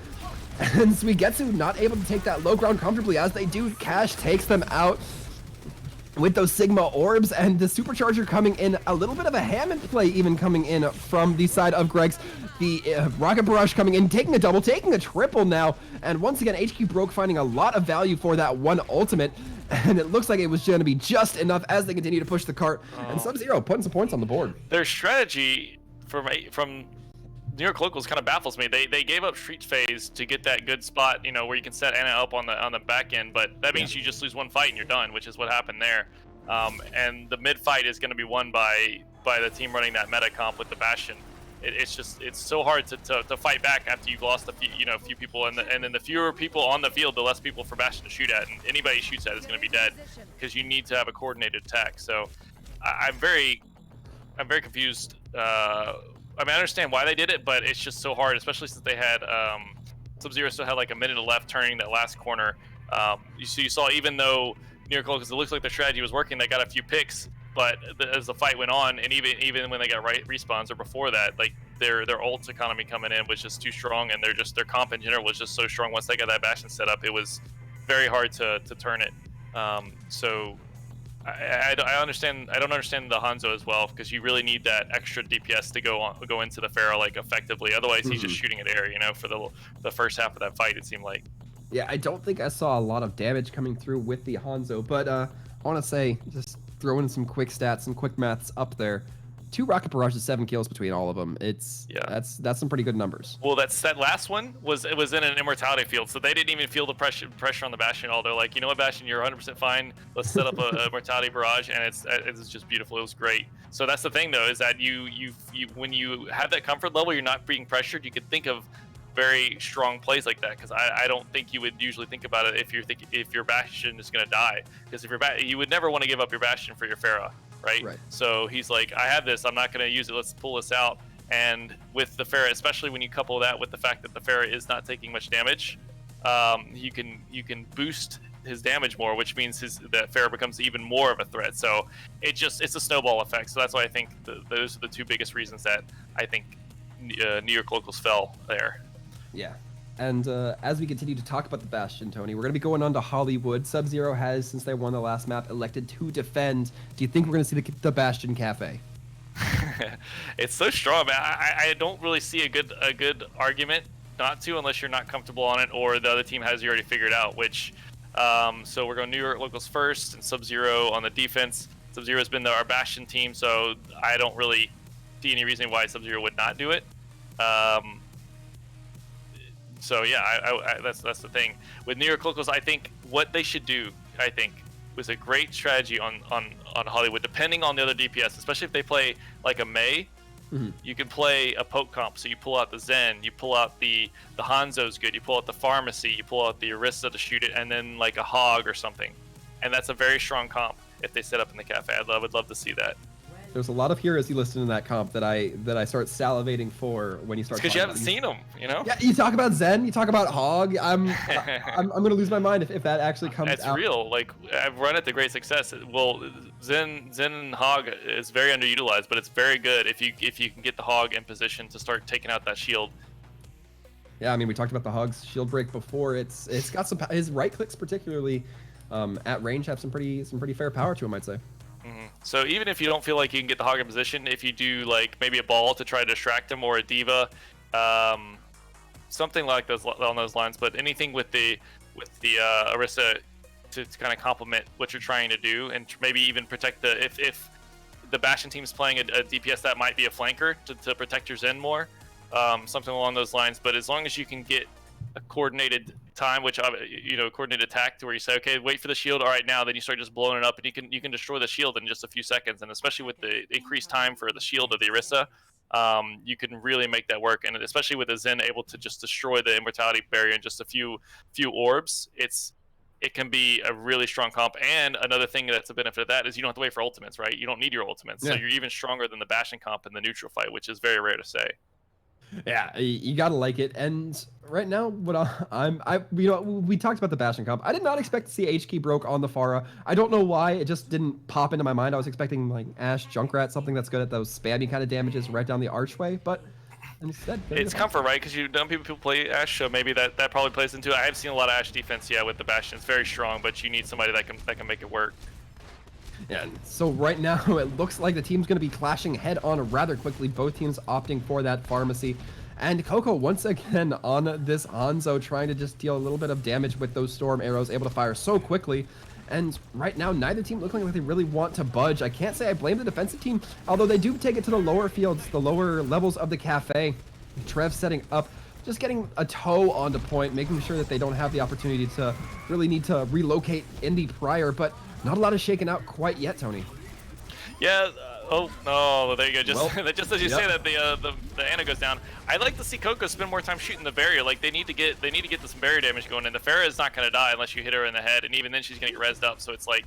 A: And Suigetsu not able to take that low ground comfortably. As they do, Cash takes them out with those Sigma orbs, and the Supercharger coming in, a little bit of a Hammond play even coming in from the side of Greg's. The Rocket Barrage coming in, taking a double, taking a triple now, and once again HQ Broke finding a lot of value for that one ultimate, and it looks like it was going to be just enough as they continue to push the cart, and SubZero putting some points on the board.
B: Their strategy from New York Locals kind of baffles me. They gave up Street Phase to get that good spot, you know, where you can set Ana up on the back end, but that means you just lose one fight and you're done, which is what happened there. And the mid fight is going to be won by the team running that meta comp with the Bastion. It's so hard to fight back after you've lost a few people, and then the fewer people on the field, the less people for Bastion to shoot at, and anybody who shoots at is going to be dead because you need to have a coordinated attack. So I'm very confused. I mean, I understand why they did it, but it's just so hard, especially since they had SubZero still had like a minute left turning that last corner. You saw, even though New York Locals, it looks like their strategy was working, they got a few picks. But as the fight went on, and even when they got respawns or before that, like their ult economy coming in was just too strong, and their comp in general was just so strong. Once they got that Bastion set up, it was very hard to turn it. So I understand. I don't understand the Hanzo as well, because you really need that extra DPS to go into the Pharah like effectively. Otherwise, he's just shooting at air. You know, for the first half of that fight, it seemed like.
A: Yeah, I don't think I saw a lot of damage coming through with the Hanzo, but I want to say, just throw in some quick stats, some quick maths up there. 2 Rocket Barrages, 7 kills between all of them. That's some pretty good numbers.
B: Well, that last one was in an Immortality field, so they didn't even feel the pressure on the Bastion at all. They're like, you know what, Bastion, you're 100% fine. Let's set up a Immortality Barrage, and it's just beautiful. It was great. So that's the thing, though, is that you when you have that comfort level, you're not being pressured. You can think of very strong plays like that, because I don't think you would usually think about it if your Bastion is going to die, because if you would never want to give up your Bastion for your Pharah, right? So he's like, I have this, I'm not going to use it, let's pull this out. And with the Pharah, especially when you couple that with the fact that the Pharah is not taking much damage, you can boost his damage more, which means that Pharah becomes even more of a threat. So it's a snowball effect. So that's why I think those are the two biggest reasons that I think New York locals fell there.
A: Yeah. And as we continue to talk about the Bastion, Tony, we're going to be going on to Hollywood. SubZero has, since they won the last map, elected to defend. Do you think we're going to see the Bastion Cafe?
B: It's so strong, man. I don't really see a good argument not to, unless you're not comfortable on it or the other team has you already figured out, which so we're going New York locals first and SubZero on the defense. SubZero has been our Bastion team, so I don't really see any reason why SubZero would not do it. So yeah, that's the thing with New York locals. I think what they should do, was a great strategy on Hollywood, depending on the other DPS, especially if they play like a Mei. You can play a poke comp, so you pull out the Zen, you pull out the Hanzo's good, you pull out the Pharmacy, you pull out the Orisa to shoot it, and then like a Hog or something. And that's a very strong comp if they set up in the cafe. I would love to see that.
A: There's a lot of heroes you listed in that comp that I start salivating for when you start.
B: Because you haven't seen them, you know.
A: Yeah, you talk about Zen, you talk about Hog. I'm gonna lose my mind if that actually comes out.
B: It's real. Like, I've run it to great success. Well, Zen and Hog is very underutilized, but it's very good if you can get the Hog in position to start taking out that shield.
A: Yeah, I mean, we talked about the Hog's shield break before. It's got his right clicks particularly at range have some pretty fair power to him, I'd say.
B: So even if you don't feel like you can get the Hog in position, if you do like maybe a ball to try to distract him or a D.Va, something like those on those lines, but anything with the Orisa to kind of complement what you're trying to do, and maybe even protect if the Bastion team is playing a DPS that might be a flanker to protect your Zen more, something along those lines. But as long as you can get a coordinated time, which coordinated attack, to where you say, okay, wait for the shield, all right, now then you start just blowing it up, and you can destroy the shield in just a few seconds. And especially with the increased time for the shield of the Orisa, you can really make that work. And especially with the Zen able to just destroy the immortality barrier in just a few orbs, it can be a really strong comp. And another thing that's a benefit of that is you don't have to wait for ultimates, right? You don't need your ultimates, so you're even stronger than the Bastion comp in the neutral fight, which is very rare to say.
A: Yeah, you gotta like it. And right now, we talked about the Bastion comp. I did not expect to see H-Key broke on the Pharah. I don't know why, it just didn't pop into my mind. I was expecting like Ashe Junkrat, something that's good at those spammy kind of damages right down the archway, but instead
B: it's comfort, right? Because people play Ashe, so maybe that probably plays into it. I have seen a lot of Ashe defense, with the Bastion. It's very strong, but you need somebody that can make it work.
A: Yeah, so right now it looks like the team's going to be clashing head-on rather quickly, both teams opting for that Pharmacy. And Coco once again on this Hanzo, trying to just deal a little bit of damage with those Storm Arrows, able to fire so quickly. And right now, neither team looking like they really want to budge. I can't say I blame the defensive team, although they do take it to the lower fields, the lower levels of the cafe. Trev setting up, just getting a toe onto point, making sure that they don't have the opportunity to really need to relocate Indy prior, but not a lot of shaken out quite yet, Tony.
B: Yeah. Oh no! There you go. Just as you say that, the Ana goes down. I'd like to see Coco spend more time shooting the barrier. Like they need to get some barrier damage going. And the Pharah is not going to die unless you hit her in the head, and even then she's going to get rezzed up. So it's like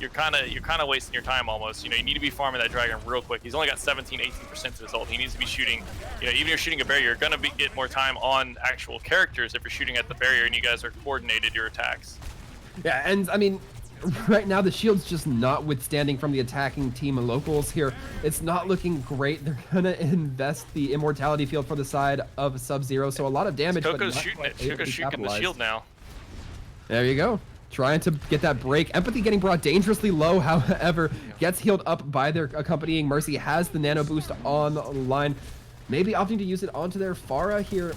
B: you're kind of wasting your time almost. You need to be farming that dragon real quick. He's only got 17-18% to his ult. He needs to be shooting. Even if you're shooting a barrier, you're going to get more time on actual characters if you're shooting at the barrier and you guys are coordinated your attacks.
A: Yeah, and I mean, right now the shield's just not withstanding from the attacking team and locals here. It's not looking great. They're gonna invest the immortality field for the side of SubZero, so a lot of damage.
B: Coco's shooting it. Coco's shooting the shield now.
A: There you go. Trying to get that break. Empathy getting brought dangerously low, however, gets healed up by their accompanying Mercy, has the nano boost online. Maybe opting to use it onto their Pharah here.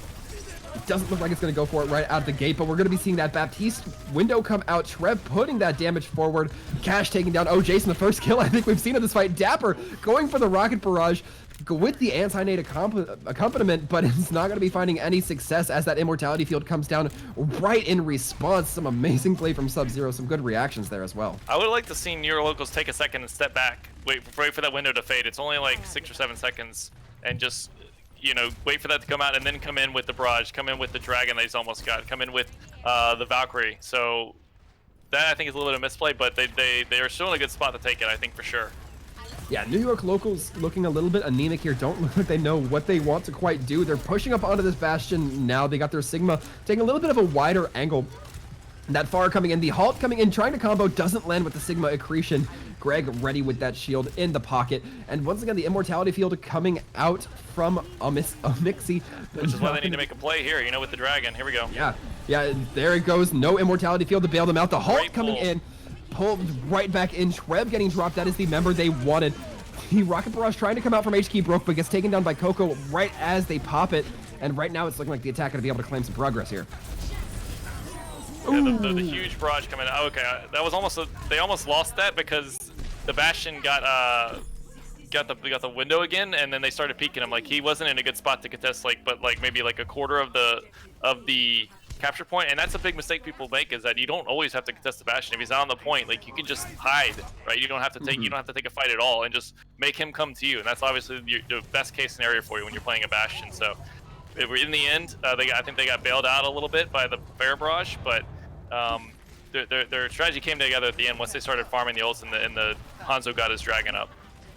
A: It doesn't look like it's going to go for it right out the gate, but we're going to be seeing that Baptiste window come out. Trev putting that damage forward. Cash taking down. Oh, Jason, the first kill I think we've seen in this fight. Dapper going for the rocket barrage with the anti-nade accompaniment, but it's not going to be finding any success as that immortality field comes down right in response. Some amazing play from SubZero. Some good reactions there as well.
B: I would like to see New York locals take a second and step back. Wait for that window to fade. It's only like 6 or 7 seconds, and just you know, wait for that to come out and then come in with the barrage, come in with the dragon that he's almost got, come in with the Valkyrie. So that I think is a little bit of misplay, but they are still in a good spot to take it, I think, for sure.
A: Yeah, New York locals looking a little bit anemic here. Don't look like they know what they want to quite do. They're pushing up onto this bastion now. They got their Sigma taking a little bit of a wider angle. That far coming in. The Halt coming in, trying to combo, doesn't land with the Sigma accretion. Greg ready with that shield in the pocket. And once again, the Immortality Field coming out from Amixi.
B: Which is why they need to make a play here, you know, with the dragon. Here we go.
A: Yeah, there it goes. No Immortality Field to bail them out. The Halt coming in. Pulled right back in. Trev getting dropped. That is the member they wanted. The Rocket Barrage trying to come out from HK broke, but gets taken down by Coco right as they pop it. And right now it's looking like the attack going to be able to claim some progress here.
B: Yeah, the huge barrage coming out. Oh, okay, that was almost they almost lost that because the Bastion got the window again, and then they started peeking him. Like he wasn't in a good spot to contest, but maybe like a quarter of the capture point, and that's a big mistake people make, is that you don't always have to contest the Bastion. If he's not on the point, like you can just hide, right? You don't have to take you don't have to take a fight at all, and just make him come to you. And that's obviously the best case scenario for you when you're playing a Bastion. So in the end, I think they got bailed out a little bit by the Bear Barrage, but their strategy came together at the end once they started farming the ults, and the Hanzo got his dragon up.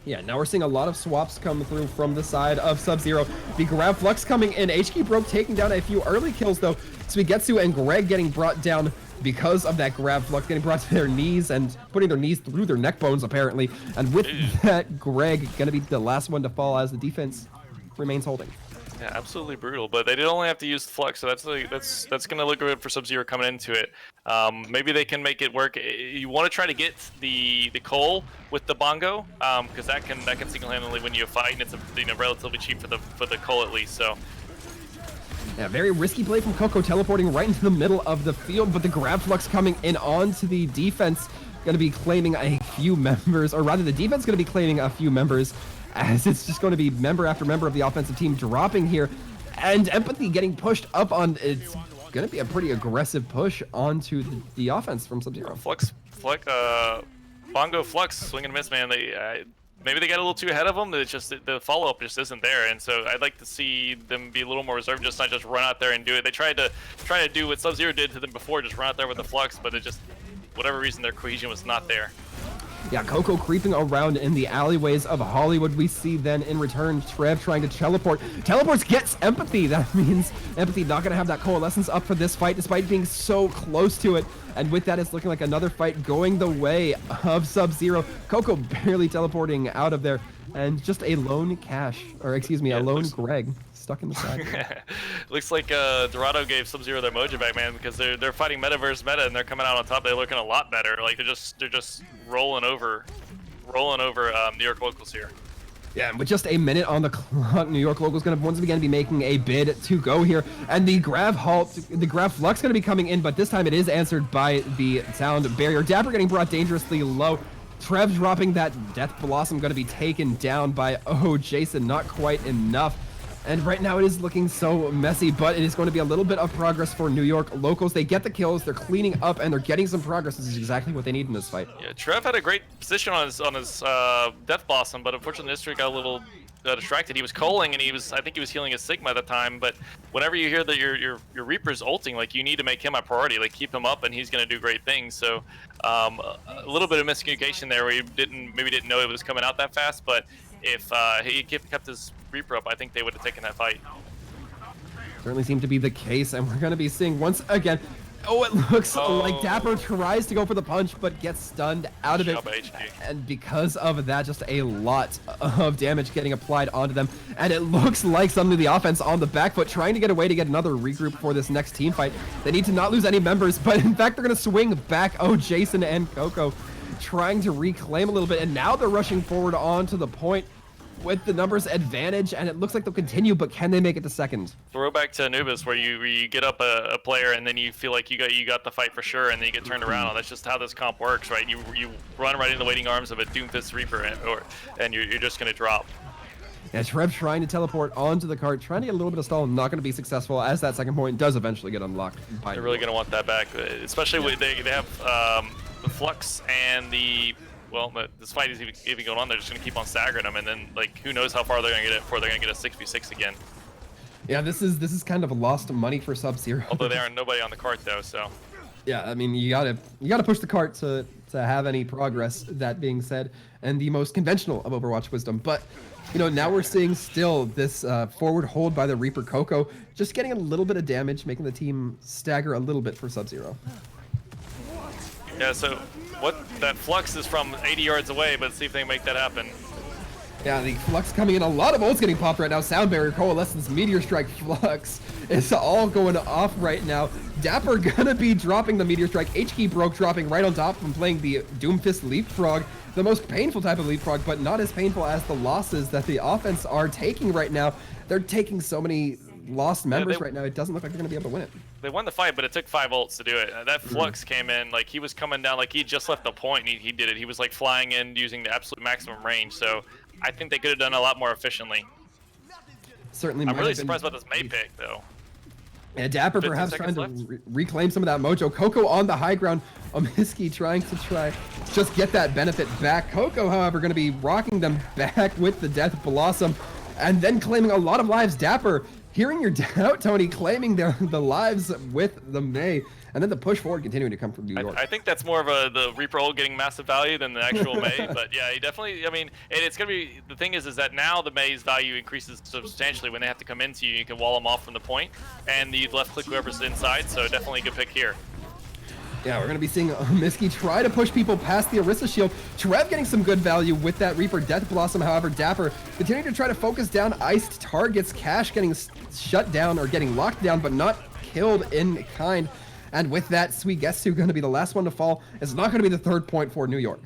A: Yeah, now we're seeing a lot of swaps come through from the side of SubZero. The Grav Flux coming in. HK Broke taking down a few early kills, though. Suigetsu and Greg getting brought down because of that Grav Flux, getting brought to their knees and putting their knees through their neck bones, apparently. And with that, Greg going to be the last one to fall as the defense remains holding.
B: Yeah, absolutely brutal. But they did only have to use the Flux, so that's going to look good for SubZero coming into it. Maybe they can make it work. You want to try to get the Cole with the Bongo, because that can single-handedly win you a fight, and it's relatively cheap for the Cole at least. So.
A: Yeah, very risky play from Coco, teleporting right into the middle of the field, but the Grab Flux coming in onto the defense, going to be claiming a few members, or rather the defense going to be claiming a few members, as it's just going to be member after member of the offensive team dropping here, and Empathy getting pushed up on. It's going to be a pretty aggressive push onto the offense from SubZero.
B: Bongo Flux, swing and miss, man. Maybe they got a little too ahead of them. It's just the follow-up just isn't there, and so I'd like to see them be a little more reserved, just not just run out there and do it. They tried to do what SubZero did to them before, just run out there with the Flux, but it just, whatever reason, their cohesion was not there.
A: Yeah, Coco creeping around in the alleyways of Hollywood. We see then in return Trev trying to teleport. Teleports gets Empathy. That means Empathy not going to have that coalescence up for this fight despite being so close to it. And with that, it's looking like another fight going the way of SubZero. Coco barely teleporting out of there. And just a lone Cash, or excuse me, a lone Greg stuck in the side.
B: Looks like Dorado gave SubZero their mojo back, man, because they're fighting Metaverse meta and they're coming out on top. They're looking a lot better. Like they're just rolling over New York locals here.
A: Yeah, and with just a minute on the clock, New York locals going to once again be making a bid to go here, and the Grav Flux going to be coming in, but this time it is answered by the sound barrier. Dapper getting brought dangerously low. Trev dropping that Death Blossom, going to be taken down by Jason, not quite enough. And right now it is looking so messy, but it is going to be a little bit of progress for New York locals. They get the kills, they're cleaning up, and they're getting some progress. This is exactly what they need in this fight.
B: Yeah, Trev had a great position on his Death Blossom, but unfortunately this got a little distracted. He was calling, and I think he was healing his Sigma at the time. But whenever you hear that your Reaper's ulting, like you need to make him a priority, like keep him up, and he's going to do great things. So a little bit of miscommunication there, where he maybe didn't know it was coming out that fast. But if he kept his Reaper up, I think they would have taken that fight.
A: Certainly seemed to be the case, and we're going to be seeing once again. Oh, it looks like Dapper tries to go for the punch, but gets stunned out of it. And because of that, just a lot of damage getting applied onto them. And it looks like some of the offense on the back foot, trying to get away to get another regroup for this next team fight. They need to not lose any members, but in fact, they're going to swing back. Jason and Coco trying to reclaim a little bit, and now they're rushing forward onto the point with the numbers advantage, and it looks like they'll continue, but can they make it to second?
B: Throwback to Anubis, where you get up a player and then you feel like you got the fight for sure, and then you get turned around. That's just how this comp works, right? You run right into the waiting arms of a Doomfist Reaper, and you're just going to drop.
A: And Trev trying to teleport onto the cart, trying to get a little bit of stall, not going to be successful, as that second point does eventually get unlocked.
B: They're really going to want that back, especially when they have the Flux and the well, this fight is even going on. They're just gonna keep on staggering them, and then like who knows how far they're gonna get it before they're gonna get a 6v6 again.
A: Yeah, this is kind of lost money for SubZero.
B: Although there are nobody on the cart though, so.
A: Yeah, I mean you gotta push the cart to have any progress. That being said, and the most conventional of Overwatch wisdom, but you know now we're seeing still this forward hold by the Reaper Coco, just getting a little bit of damage, making the team stagger a little bit for SubZero.
B: Yeah, so what that flux is from 80 yards away, but see if they can make that happen.
A: Yeah, the flux coming in. A lot of ults getting popped right now. Sound Barrier, Coalescence, Meteor Strike, Flux. It's all going off right now. Dapper gonna be dropping the Meteor Strike. H-Key broke, dropping right on top from playing the Doomfist Leapfrog. The most painful type of Leapfrog, but not as painful as the losses that the offense are taking right now. They're taking so many lost members right now. It doesn't look like they're gonna be able to win it.
B: They won the fight, but it took 5 ults to do it. That Flux came in, like he was coming down, like he just left the point and he did it. He was like flying in using the absolute maximum range. So I think they could have done a lot more efficiently.
A: Certainly.
B: I'm really surprised about this May pick though.
A: Yeah, Dapper perhaps trying to reclaim some of that mojo. Coco on the high ground. Omiski trying to just get that benefit back. Coco, however, going to be rocking them back with the Death Blossom and then claiming a lot of lives. Dapper, hearing your doubt, Tony, claiming the lives with the May. And then the push forward continuing to come from New York.
B: I think that's more of the Reaper ult getting massive value than the actual May. But yeah, he definitely, I mean, and it's going to be, the thing is that now the May's value increases substantially when they have to come into you. You can wall them off from the point, and you left click whoever's inside, so definitely a good pick here.
A: Yeah, we're going to be seeing Miski try to push people past the Orisa shield. Trev getting some good value with that Reaper Death Blossom. However, Dapper continuing to try to focus down iced targets. Cash getting shut down or getting locked down, but not killed in kind. And with that, Suigetsu going to be the last one to fall. It's not going to be the third point for New York.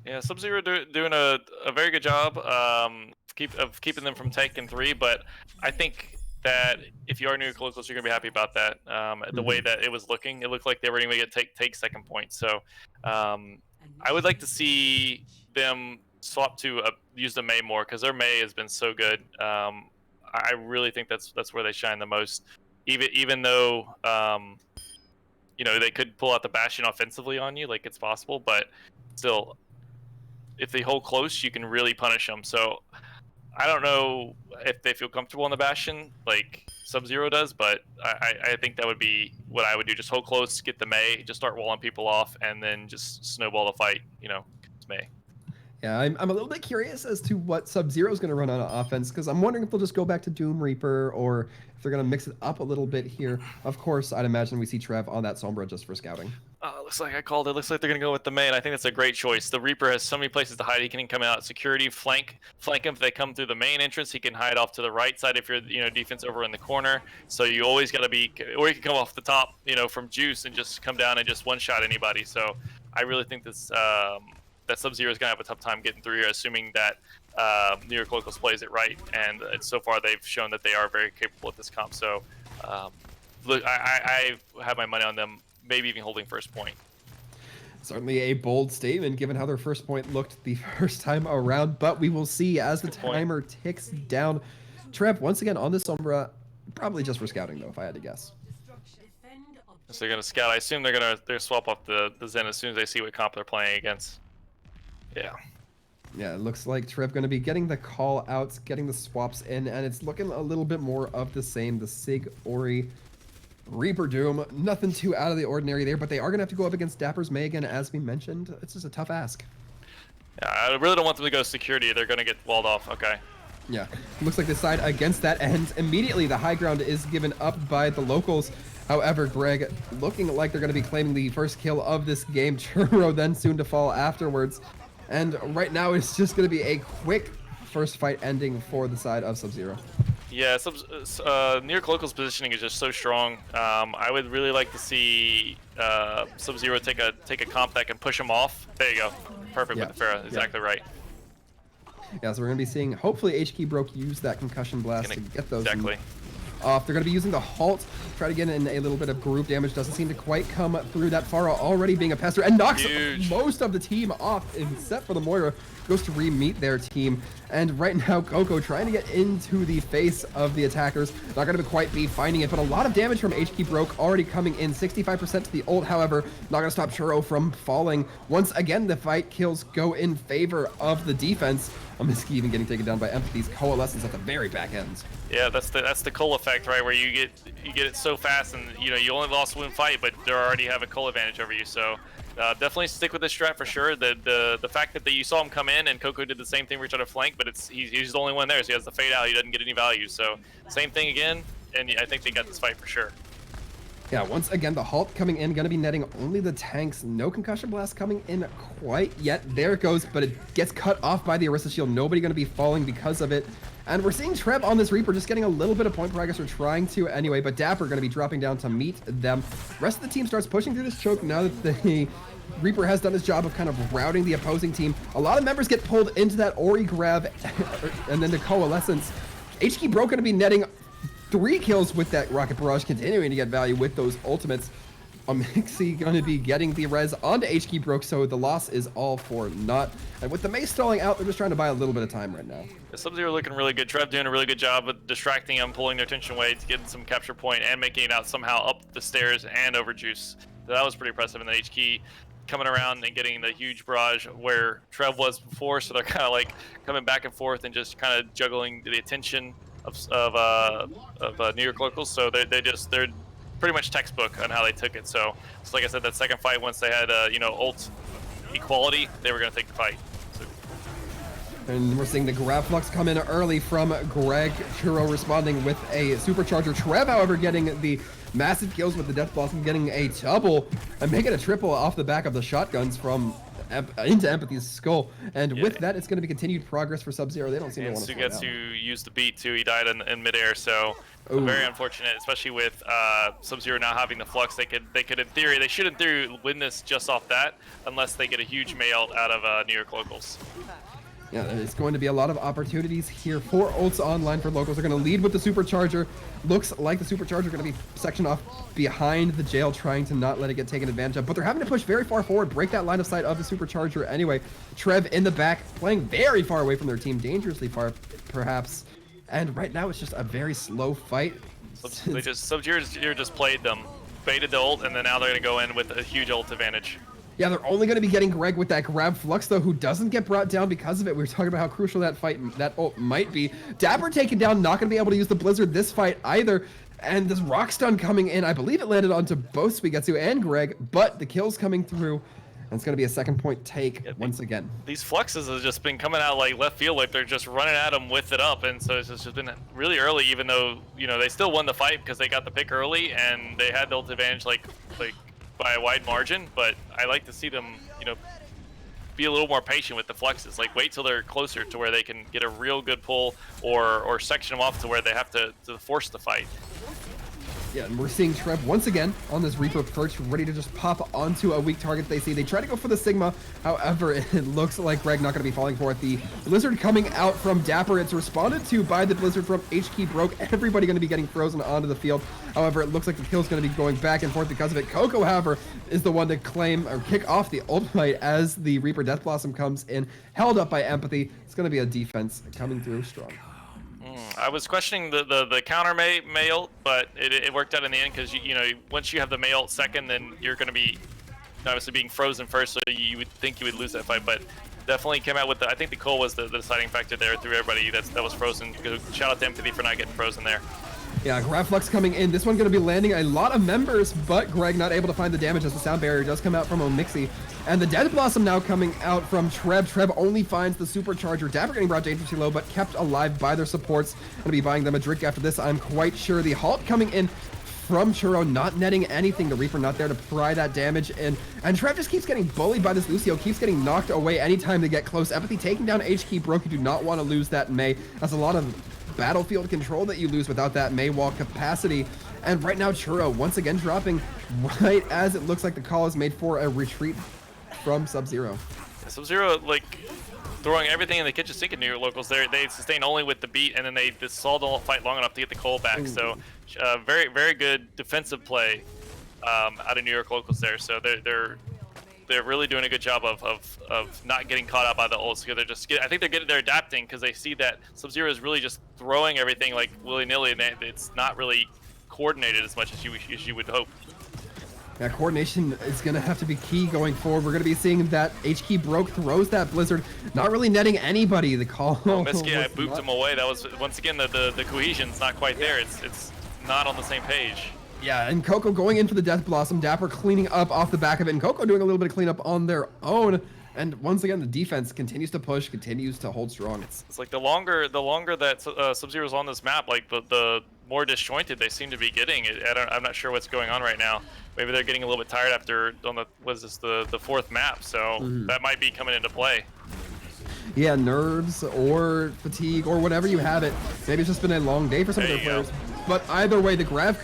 B: Yeah, SubZero doing a very good job of keeping them from taking 3, but I think that if you are New York locals, you're going to be happy about that. The way that it was looking, it looked like they were going to take second point. So I would like to see them swap to use the May more, because their May has been so good. I really think that's where they shine the most. Even though you know, they could pull out the Bastion offensively on you, like it's possible, but still, if they hold close, you can really punish them. So I don't know if they feel comfortable in the Bastion like SubZero does, but I think that would be what I would do. Just hold close, get the May, just start walling people off, and then just snowball the fight. You know, it's May.
A: Yeah, I'm a little bit curious as to what SubZero is going to run on offense, because I'm wondering if they'll just go back to Doom Reaper or if they're going to mix it up a little bit here. Of course, I'd imagine we see Trev on that Sombra just for scouting.
B: Looks like I called it. Looks like they're going to go with the May, and I think that's a great choice. The Reaper has so many places to hide. He can come out security, flank him if they come through the main entrance. He can hide off to the right side if you're, you know, defense over in the corner. So you always got to be, or you can come off the top, you know, from Juice and just come down and just one-shot anybody. So I really think this that SubZero is going to have a tough time getting through here, assuming that New York Locals plays it right. And so far, they've shown that they are very capable at this comp. So look, I have my money on them, maybe even holding first point.
A: Certainly a bold statement, given how their first point looked the first time around. But we will see as the timer ticks down. Trev, once again, on the Sombra, probably just for scouting, though, if I had to guess.
B: So they're going to scout. I assume they're going to swap up the Zen as soon as they see what comp they're playing against. Yeah.
A: Yeah, it looks like Trev going to be getting the call outs, getting the swaps in, and it's looking a little bit more of the same. The Sig, Ori, Reaper Doom, nothing too out of the ordinary there, but they are going to have to go up against Dapper's May again, as we mentioned. It's just a tough ask.
B: Yeah, I really don't want them to go security. They're going to get walled off. Okay.
A: Yeah, looks like they side against that, and immediately the high ground is given up by the locals. However, Greg, looking like they're going to be claiming the first kill of this game. Churro then soon to fall afterwards. And right now, it's just going to be a quick first fight ending for the side of SubZero.
B: Yeah, New York Locals positioning is just so strong. I would really like to see SubZero take a comp that can push him off. There you go. Perfect with the Pharah. Exactly right.
A: Yeah, so we're going to be seeing, hopefully, HK Broke use that concussion blast to get those off. They're going to be using the halt, try to get in a little bit of group damage. Doesn't seem to quite come through that far, already being a pester, and knocks most of the team off, except for the Moira. Goes to re-meet their team, and right now Coco trying to get into the face of the attackers. Not going to quite be finding it, but a lot of damage from HK Broke already coming in. 65% to the ult, however, not going to stop Churro from falling. Once again, the fight kills go in favor of the defense. Miski even getting taken down by Empathy's Coalescence at the very back end.
B: Yeah, that's the Cole effect, right? Where you get it so fast, and you only lost one fight, but they already have a Cole advantage over you. So definitely stick with this strat for sure. The fact that you saw him come in and Coco did the same thing, reach out a flank, but he's the only one there, so he has the fade out. He doesn't get any value. So same thing again, and I think they got this fight for sure.
A: Yeah, once again, the halt coming in, going to be netting only the tanks. No concussion blast coming in quite yet. There it goes, but it gets cut off by the Orisa shield. Nobody going to be falling because of it. And we're seeing Trev on this Reaper just getting a little bit of point progress, or trying to anyway, but Dapper going to be dropping down to meet them. Rest of the team starts pushing through this choke now that the Reaper has done his job of kind of routing the opposing team. A lot of members get pulled into that Ori grab and then the Coalescence. HK Broke going to be netting 3 kills with that Rocket Barrage, continuing to get value with those ultimates. Mixie going to be getting the res onto HK Broke, so the loss is all for naught. And with the Mace stalling out, they're just trying to buy a little bit of time right now.
B: SubZero looking really good. Trev doing a really good job of distracting them, pulling their attention away to get some capture point and making it out somehow up the stairs and over Juice. So that was pretty impressive. And then HK coming around and getting the huge barrage where Trev was before, so they're kind of like coming back and forth and just kind of juggling the attention of New York locals. So they're pretty much textbook on how they took it. So like I said, that second fight, once they had ult equality, they were going to take the fight. So.
A: And we're seeing the grab flux come in early from Greg. Churro responding with a supercharger. Trev, however, getting the massive kills with the Death Blossom, getting a double and making a triple off the back of the shotguns from into Empathy's skull. And with that, it's going to be continued progress for SubZero. They don't seem to want to slow down.
B: Sugetsu used the beat too. He died in midair, so very unfortunate, especially with SubZero now having the flux. They could in theory, they should in theory win this just off that, unless they get a huge mail out of New York locals.
A: Yeah, there's going to be a lot of opportunities here for ults online for locals. They're going to lead with the supercharger. Looks like the supercharger going to be sectioned off behind the jail, trying to not let it get taken advantage of. But they're having to push very far forward, break that line of sight of the supercharger anyway. Trev in the back, playing very far away from their team, dangerously far, perhaps. And right now, it's just a very slow fight.
B: SubZero just played them, baited the ult, and then now they're going to go in with a huge ult advantage.
A: Yeah, they're only going to be getting Greg with that grab flux, though, who doesn't get brought down because of it. We were talking about how crucial that ult might be. Dapper taken down, not going to be able to use the Blizzard this fight either. And this rock stun coming in, I believe it landed onto both Sugetsu and Greg, but the kills coming through. And it's going to be a second point take once again.
B: These fluxes have just been coming out like left field, like they're just running at them with it up. And so it's just been really early, even though, they still won the fight because they got the pick early and they had the ult advantage like by a wide margin. But I like to see them, be a little more patient with the fluxes. Like wait till they're closer to where they can get a real good pull or section them off to where they have to force the fight.
A: Yeah, and we're seeing Trev once again on this Reaper perch, ready to just pop onto a weak target they see. They try to go for the Sigma, however, it looks like Greg not going to be falling for it. The Blizzard coming out from Dapper, it's responded to by the Blizzard from HK Broke. Everybody going to be getting frozen onto the field. However, it looks like the kill's going to be going back and forth because of it. Coco, however, is the one to claim or kick off the ult fight as the Reaper Death Blossom comes in, held up by Empathy. It's going to be a defense coming through strong.
B: I was questioning the counter May ult, but it worked out in the end because once you have the May ult second, then you're going to be obviously being frozen first, so you would think you would lose that fight. But definitely came out with I think the Cole was the deciding factor there through everybody that was frozen. Shout out to Empathy for not getting frozen there.
A: Yeah, grab flux coming in. This one going to be landing a lot of members, but Greg not able to find the damage as the sound barrier does come out from Omixi. And the Dead Blossom now coming out from Trev. Trev only finds the supercharger. Dapper getting brought dangerously low, but kept alive by their supports. Going to be buying them a drink after this, I'm quite sure. The halt coming in from Churro, not netting anything. The Reaper not there to pry that damage in. And Trev just keeps getting bullied by this Lucio, keeps getting knocked away anytime they get close. Empathy taking down HK Broke. You do not want to lose that May. That's a lot of battlefield control that you lose without that May wall capacity. And right now Churro once again dropping right as it looks like the call is made for a retreat from SubZero.
B: SubZero, throwing everything in the kitchen sink in New York Locals. They sustain only with the beat, and then they stalled the fight long enough to get the coal back. So very, very good defensive play out of New York Locals there. So they're really doing a good job of not getting caught out by the ults. I think they're adapting because they see that SubZero is really just throwing everything like willy-nilly, and it's not really coordinated as much as you would hope.
A: Yeah, coordination is going to have to be key going forward. We're going to be seeing that HK Broke throws that Blizzard, not really netting anybody. The call.
B: Oh, Miski, I booped him away. That was, once again, the cohesion's not quite there. It's not on the same page.
A: Yeah, and Coco going in for the Death Blossom, Dapper cleaning up off the back of it, and Coco doing a little bit of cleanup on their own. And once again, the defense continues to push, continues to hold strong. It's
B: like the longer that SubZero's on this map, like the more disjointed they seem to be getting. I'm not sure what's going on right now. Maybe they're getting a little bit tired after the fourth map, so that might be coming into play.
A: Yeah, nerves or fatigue or whatever you have it. Maybe it's just been a long day for some of their players. But either way, the grab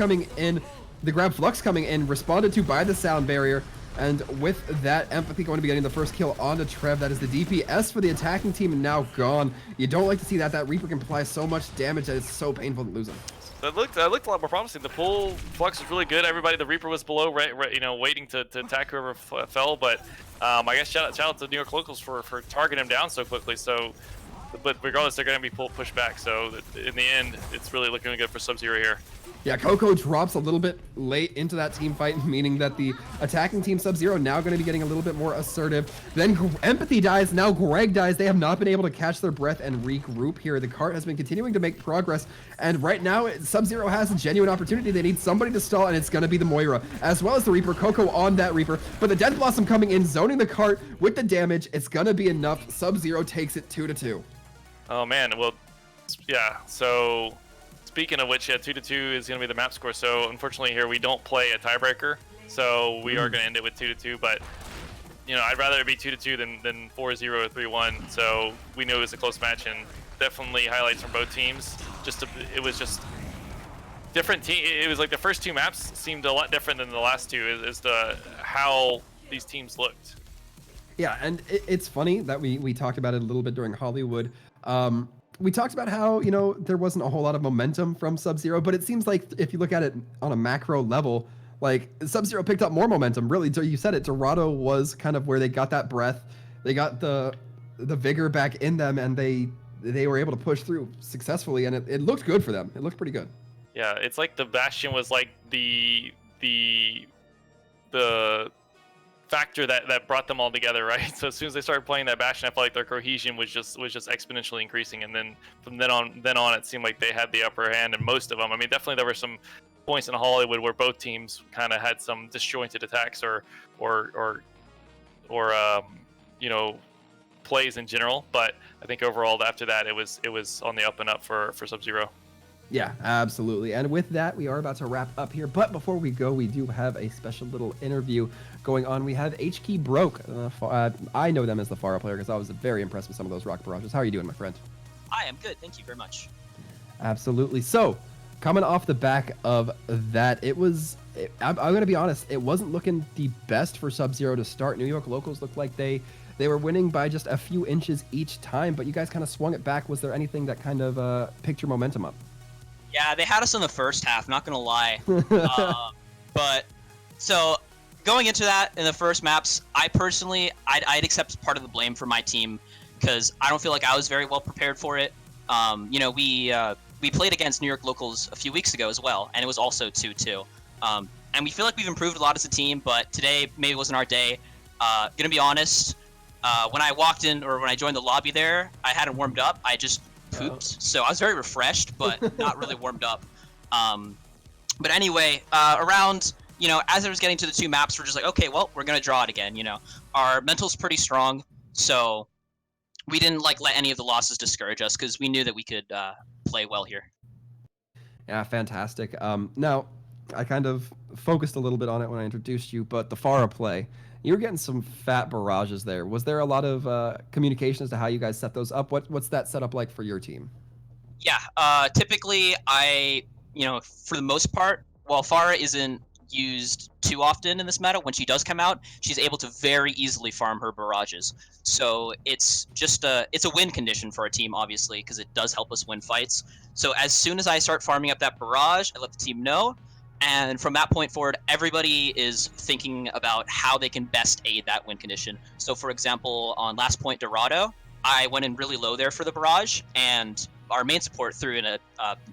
A: flux coming in, responded to by the sound barrier. And with that, Empathy going to be getting the first kill onto Trev. That is the DPS for the attacking team now gone. You don't like to see that. That Reaper can apply so much damage that it's so painful to lose him.
B: That looked a lot more promising. The pull flux was really good. Everybody, the Reaper was below, right, waiting to attack whoever fell. But I guess shout out to New York Locals for targeting him down so quickly. So, but regardless, they're going to be pushed back. So in the end, it's really looking good for SubZero here.
A: Yeah, Coco drops a little bit late into that team fight, meaning that the attacking team SubZero now going to be getting a little bit more assertive. Then Empathy dies, now Greg dies. They have not been able to catch their breath and regroup here. The cart has been continuing to make progress, and right now SubZero has a genuine opportunity. They need somebody to stall, and it's going to be the Moira, as well as the Reaper. Coco on that Reaper, but the Death Blossom coming in, zoning the cart with the damage. It's going to be enough. SubZero takes it 2-2.
B: Oh man, well, yeah, so... Speaking of which, yeah, 2-2 is going to be the map score. So unfortunately here we don't play a tiebreaker. So we are going to end it with 2-2. But I'd rather it be 2-2 than 4-0 or 3-1. So we knew it was a close match, and definitely highlights from both teams. It was just different team. It was like the first two maps seemed a lot different than the last two as to how these teams looked.
A: Yeah, and it's funny that we talked about it a little bit during Hollywood. We talked about how, there wasn't a whole lot of momentum from SubZero, but it seems like if you look at it on a macro level, like SubZero picked up more momentum. Really, you said it, Dorado was kind of where they got that breath. They got the vigor back in them, and they were able to push through successfully, and it looked good for them. It looked pretty good. Yeah,
B: it's like the Bastion was like the factor that brought them all together, right? So as soon as they started playing that Bastion, I felt like their cohesion was just exponentially increasing, and then from then on it seemed like they had the upper hand in most of them. I mean, definitely there were some points in Hollywood where both teams kind of had some disjointed attacks or plays in general, but I think overall after that it was on the up and up for SubZero.
A: Yeah, absolutely. And with that, we are about to wrap up here. But before we go, we do have a special little interview going on. We have HK Broke. I know them as the Pharah player because I was very impressed with some of those rock barrages. How are you doing, my friend?
C: I am good. Thank you very much.
A: Absolutely. So, coming off the back of that, I'm going to be honest, it wasn't looking the best for SubZero to start. New York Locals looked like they were winning by just a few inches each time, but you guys kind of swung it back. Was there anything that kind of picked your momentum up?
C: Yeah, they had us in the first half, not gonna lie. But so going into that in the first maps, I personally, I'd accept part of the blame for my team because I don't feel like I was very well prepared for it. We played against New York Locals a few weeks ago as well, and it was also 2-2. And we feel like we've improved a lot as a team, but today maybe wasn't our day. Gonna be honest, when I walked in or when I joined the lobby there, I hadn't warmed up. I just pooped, so I was very refreshed, but not really warmed up. But anyway, around, as I was getting to the two maps, we're just like, okay, well, we're gonna draw it again. Our mental's pretty strong, so we didn't let any of the losses discourage us because we knew that we could play well here.
A: Yeah, fantastic. Now, I kind of focused a little bit on it when I introduced you, but the Pharah play, you were getting some fat barrages there. Was there a lot of communication as to how you guys set those up? What's that setup like for your team?
C: Yeah, typically for the most part, while Pharah isn't, used too often in this meta. When she does come out, she's able to very easily farm her barrages. So it's a win condition for our team, obviously, because it does help us win fights. So as soon as I start farming up that barrage, I let the team know. And from that point forward, everybody is thinking about how they can best aid that win condition. So for example, on last point Dorado, I went in really low there for the barrage, and our main support threw in a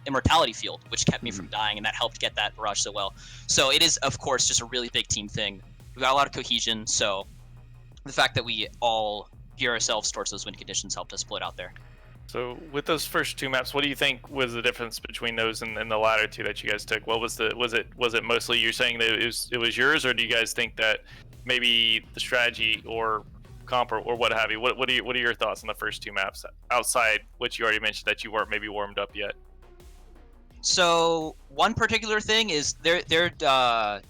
C: immortality field, which kept me from dying, and that helped get that barrage so well. So it is, of course, just a really big team thing. We've got a lot of cohesion, so the fact that we all gear ourselves towards those win conditions helped us pull it out there.
B: So with those first 2 maps, what do you think was the difference between those and the latter 2 that you guys took? What was was it mostly you're saying that it was yours, or do you guys think that maybe the strategy or comp or what have you? What are your thoughts on the first 2 maps outside what you already mentioned that you weren't maybe warmed up yet?
C: So one particular thing is their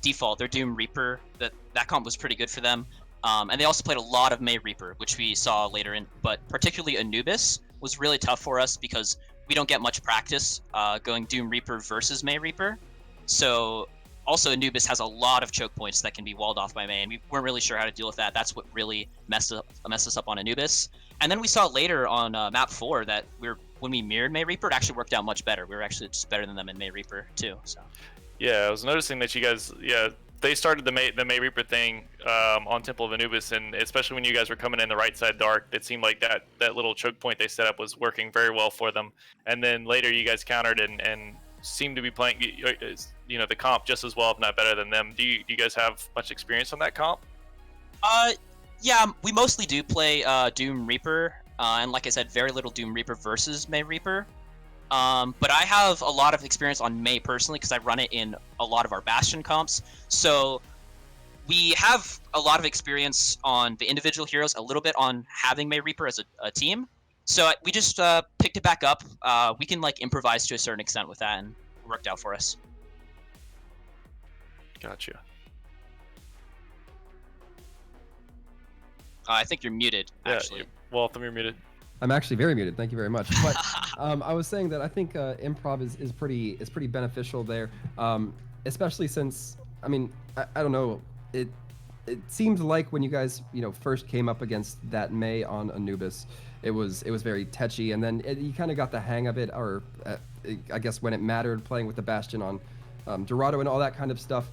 C: default, their Doom Reaper, that comp was pretty good for them. And they also played a lot of May Reaper, which we saw later in, but particularly Anubis was really tough for us because we don't get much practice going Doom Reaper versus May Reaper. So also Anubis has a lot of choke points that can be walled off by May, and we weren't really sure how to deal with that. That's what really messed us up on Anubis. And then we saw later on map 4 that when we mirrored May Reaper, it actually worked out much better. We were actually just better than them in May Reaper too. So
B: yeah, I was noticing that you guys, they started the May Reaper thing on Temple of Anubis, and especially when you guys were coming in the right side dark, it seemed like that little choke point they set up was working very well for them. And then later you guys countered and seemed to be playing the comp just as well, if not better than them. Do you guys have much experience on that comp?
C: Yeah, we mostly do play Doom Reaper, and like I said, very little Doom Reaper versus May Reaper. But I have a lot of experience on May personally because I run it in a lot of our Bastion comps. So we have a lot of experience on the individual heroes, a little bit on having May Reaper as a team. So we just picked it back up. We can improvise to a certain extent with that, and it worked out for us.
B: Gotcha.
C: I think you're muted, actually.
B: Yeah, Waltham, you're muted.
A: I'm actually very muted. Thank you very much. But I was saying that I think improv is pretty beneficial there, especially since I don't know, it seemed like when you guys first came up against that May on Anubis, it was very tetchy, and then you kind of got the hang of it, or I guess when it mattered, playing with the Bastion on Dorado and all that kind of stuff.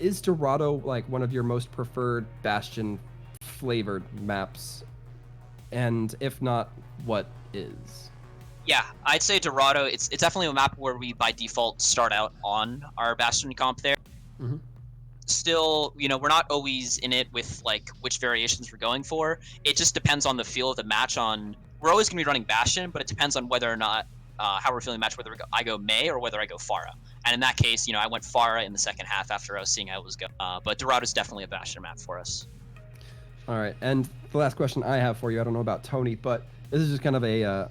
A: Is Dorado one of your most preferred Bastion flavored maps? And if not, what is?
C: Yeah, I'd say Dorado. It's definitely a map where we by default start out on our Bastion comp there.
A: Mm-hmm.
C: Still, we're not always in it with which variations we're going for. It just depends on the feel of the match. We're always gonna be running Bastion, but it depends on whether or not how we're feeling the match, whether I go May or whether I go Pharah. And in that case, I went Pharah in the second half after I was seeing how it was going. But Dorado's definitely a Bastion map for us.
A: All right, and the last question I have for you, I don't know about Tony, but this is just kind of a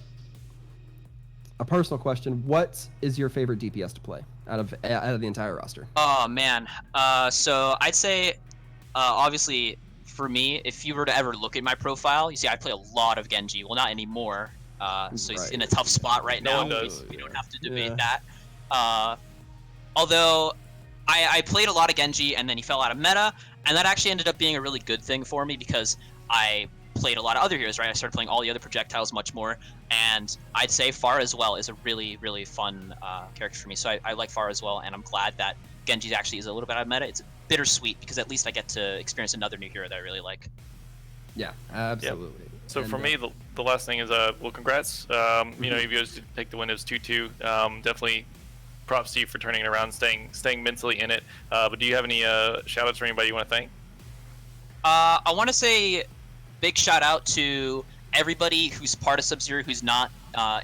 A: personal question. What is your favorite DPS to play out of the entire roster?
C: Oh man, so I'd say, obviously, for me, if you were to ever look at my profile, you see I play a lot of Genji. Well, not anymore. So he's in a tough spot right now. We don't have to debate that. Although I played a lot of Genji and then he fell out of meta, and that actually ended up being a really good thing for me because I played a lot of other heroes, right? I started playing all the other projectiles much more, and I'd say Pharah as well is a really, really fun character for me. So I like Pharah as well, and I'm glad that Genji actually is a little bit out of meta. It's bittersweet because at least I get to experience another new hero that I really like.
A: Yeah, absolutely.
B: Yep. So for me, the last thing is, well, congrats. You guys did take the win. It was 2-2. Definitely props to you for turning it around, staying mentally in it. But do you have any shout-outs for anybody you want to thank?
C: I want to say big shout-out to everybody who's part of SubZero who's not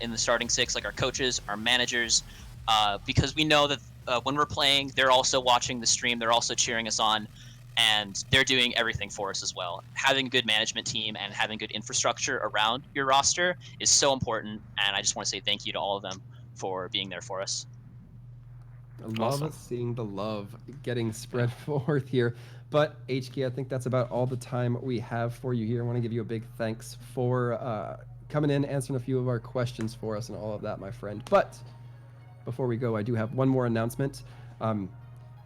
C: in the starting 6, like our coaches, our managers, because we know that when we're playing, they're also watching the stream, they're also cheering us on, and they're doing everything for us as well. Having a good management team and having good infrastructure around your roster is so important, and I just want to say thank you to all of them for being there for us.
A: I love seeing the love getting spread forth here. But HK, I think that's about all the time we have for you here. I want to give you a big thanks for coming in, answering a few of our questions for us and all of that, my friend. But before we go, I do have one more announcement.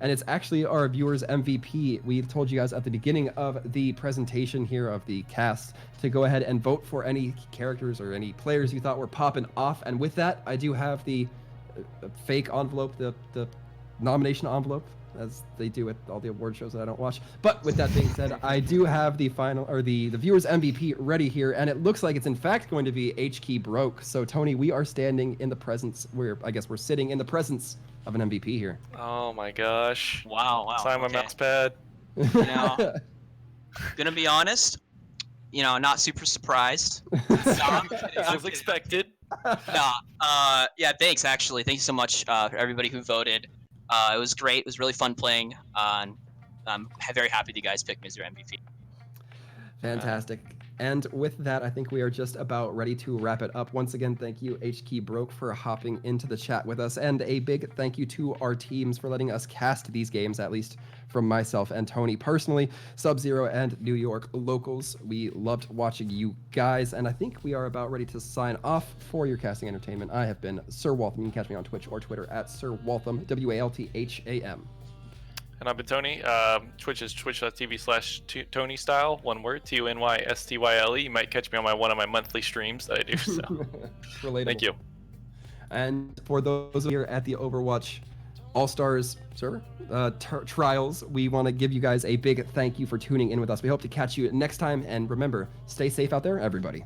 A: and it's actually our viewers MVP. We told you guys at the beginning of the presentation here of the cast to go ahead and vote for any characters or any players you thought were popping off. And with that, I do have the fake envelope, the nomination envelope, as they do at all the award shows that I don't watch. But with that being said, I do have the final, or the viewers MVP ready here, and it looks like it's in fact going to be H-Key Broke. So Tony, we are standing in the presence, I guess we're sitting in the presence of an MVP here.
B: Oh my gosh.
C: Wow.
B: Sign my mouse pad.
C: You know, gonna be honest, you know, not super surprised.
B: As expected.
C: Yeah, thanks actually. Thank you so much for everybody who voted. It was great. It was really fun playing. And I'm very happy that you guys picked me as your MVP.
A: Fantastic. And with that, I think we are just about ready to wrap it up. Once again, thank you, H-Key Broke, for hopping into the chat with us. And a big thank you to our teams for letting us cast these games, at least from myself and Tony personally. SubZero and New York Locals. We loved watching you guys. And I think we are about ready to sign off for your casting entertainment. I have been Sir Waltham. You can catch me on Twitch or Twitter at Sir Waltham, WALTHAM.
B: And I've been Tony. Twitch is twitch.tv/TonyStyle, one word, TonyStyle. You might catch me on one of my monthly streams that I do. So.
A: Relatable.
B: Thank you.
A: And for those here at the Overwatch All-Stars server trials, we want to give you guys a big thank you for tuning in with us. We hope to catch you next time. And remember, stay safe out there, everybody.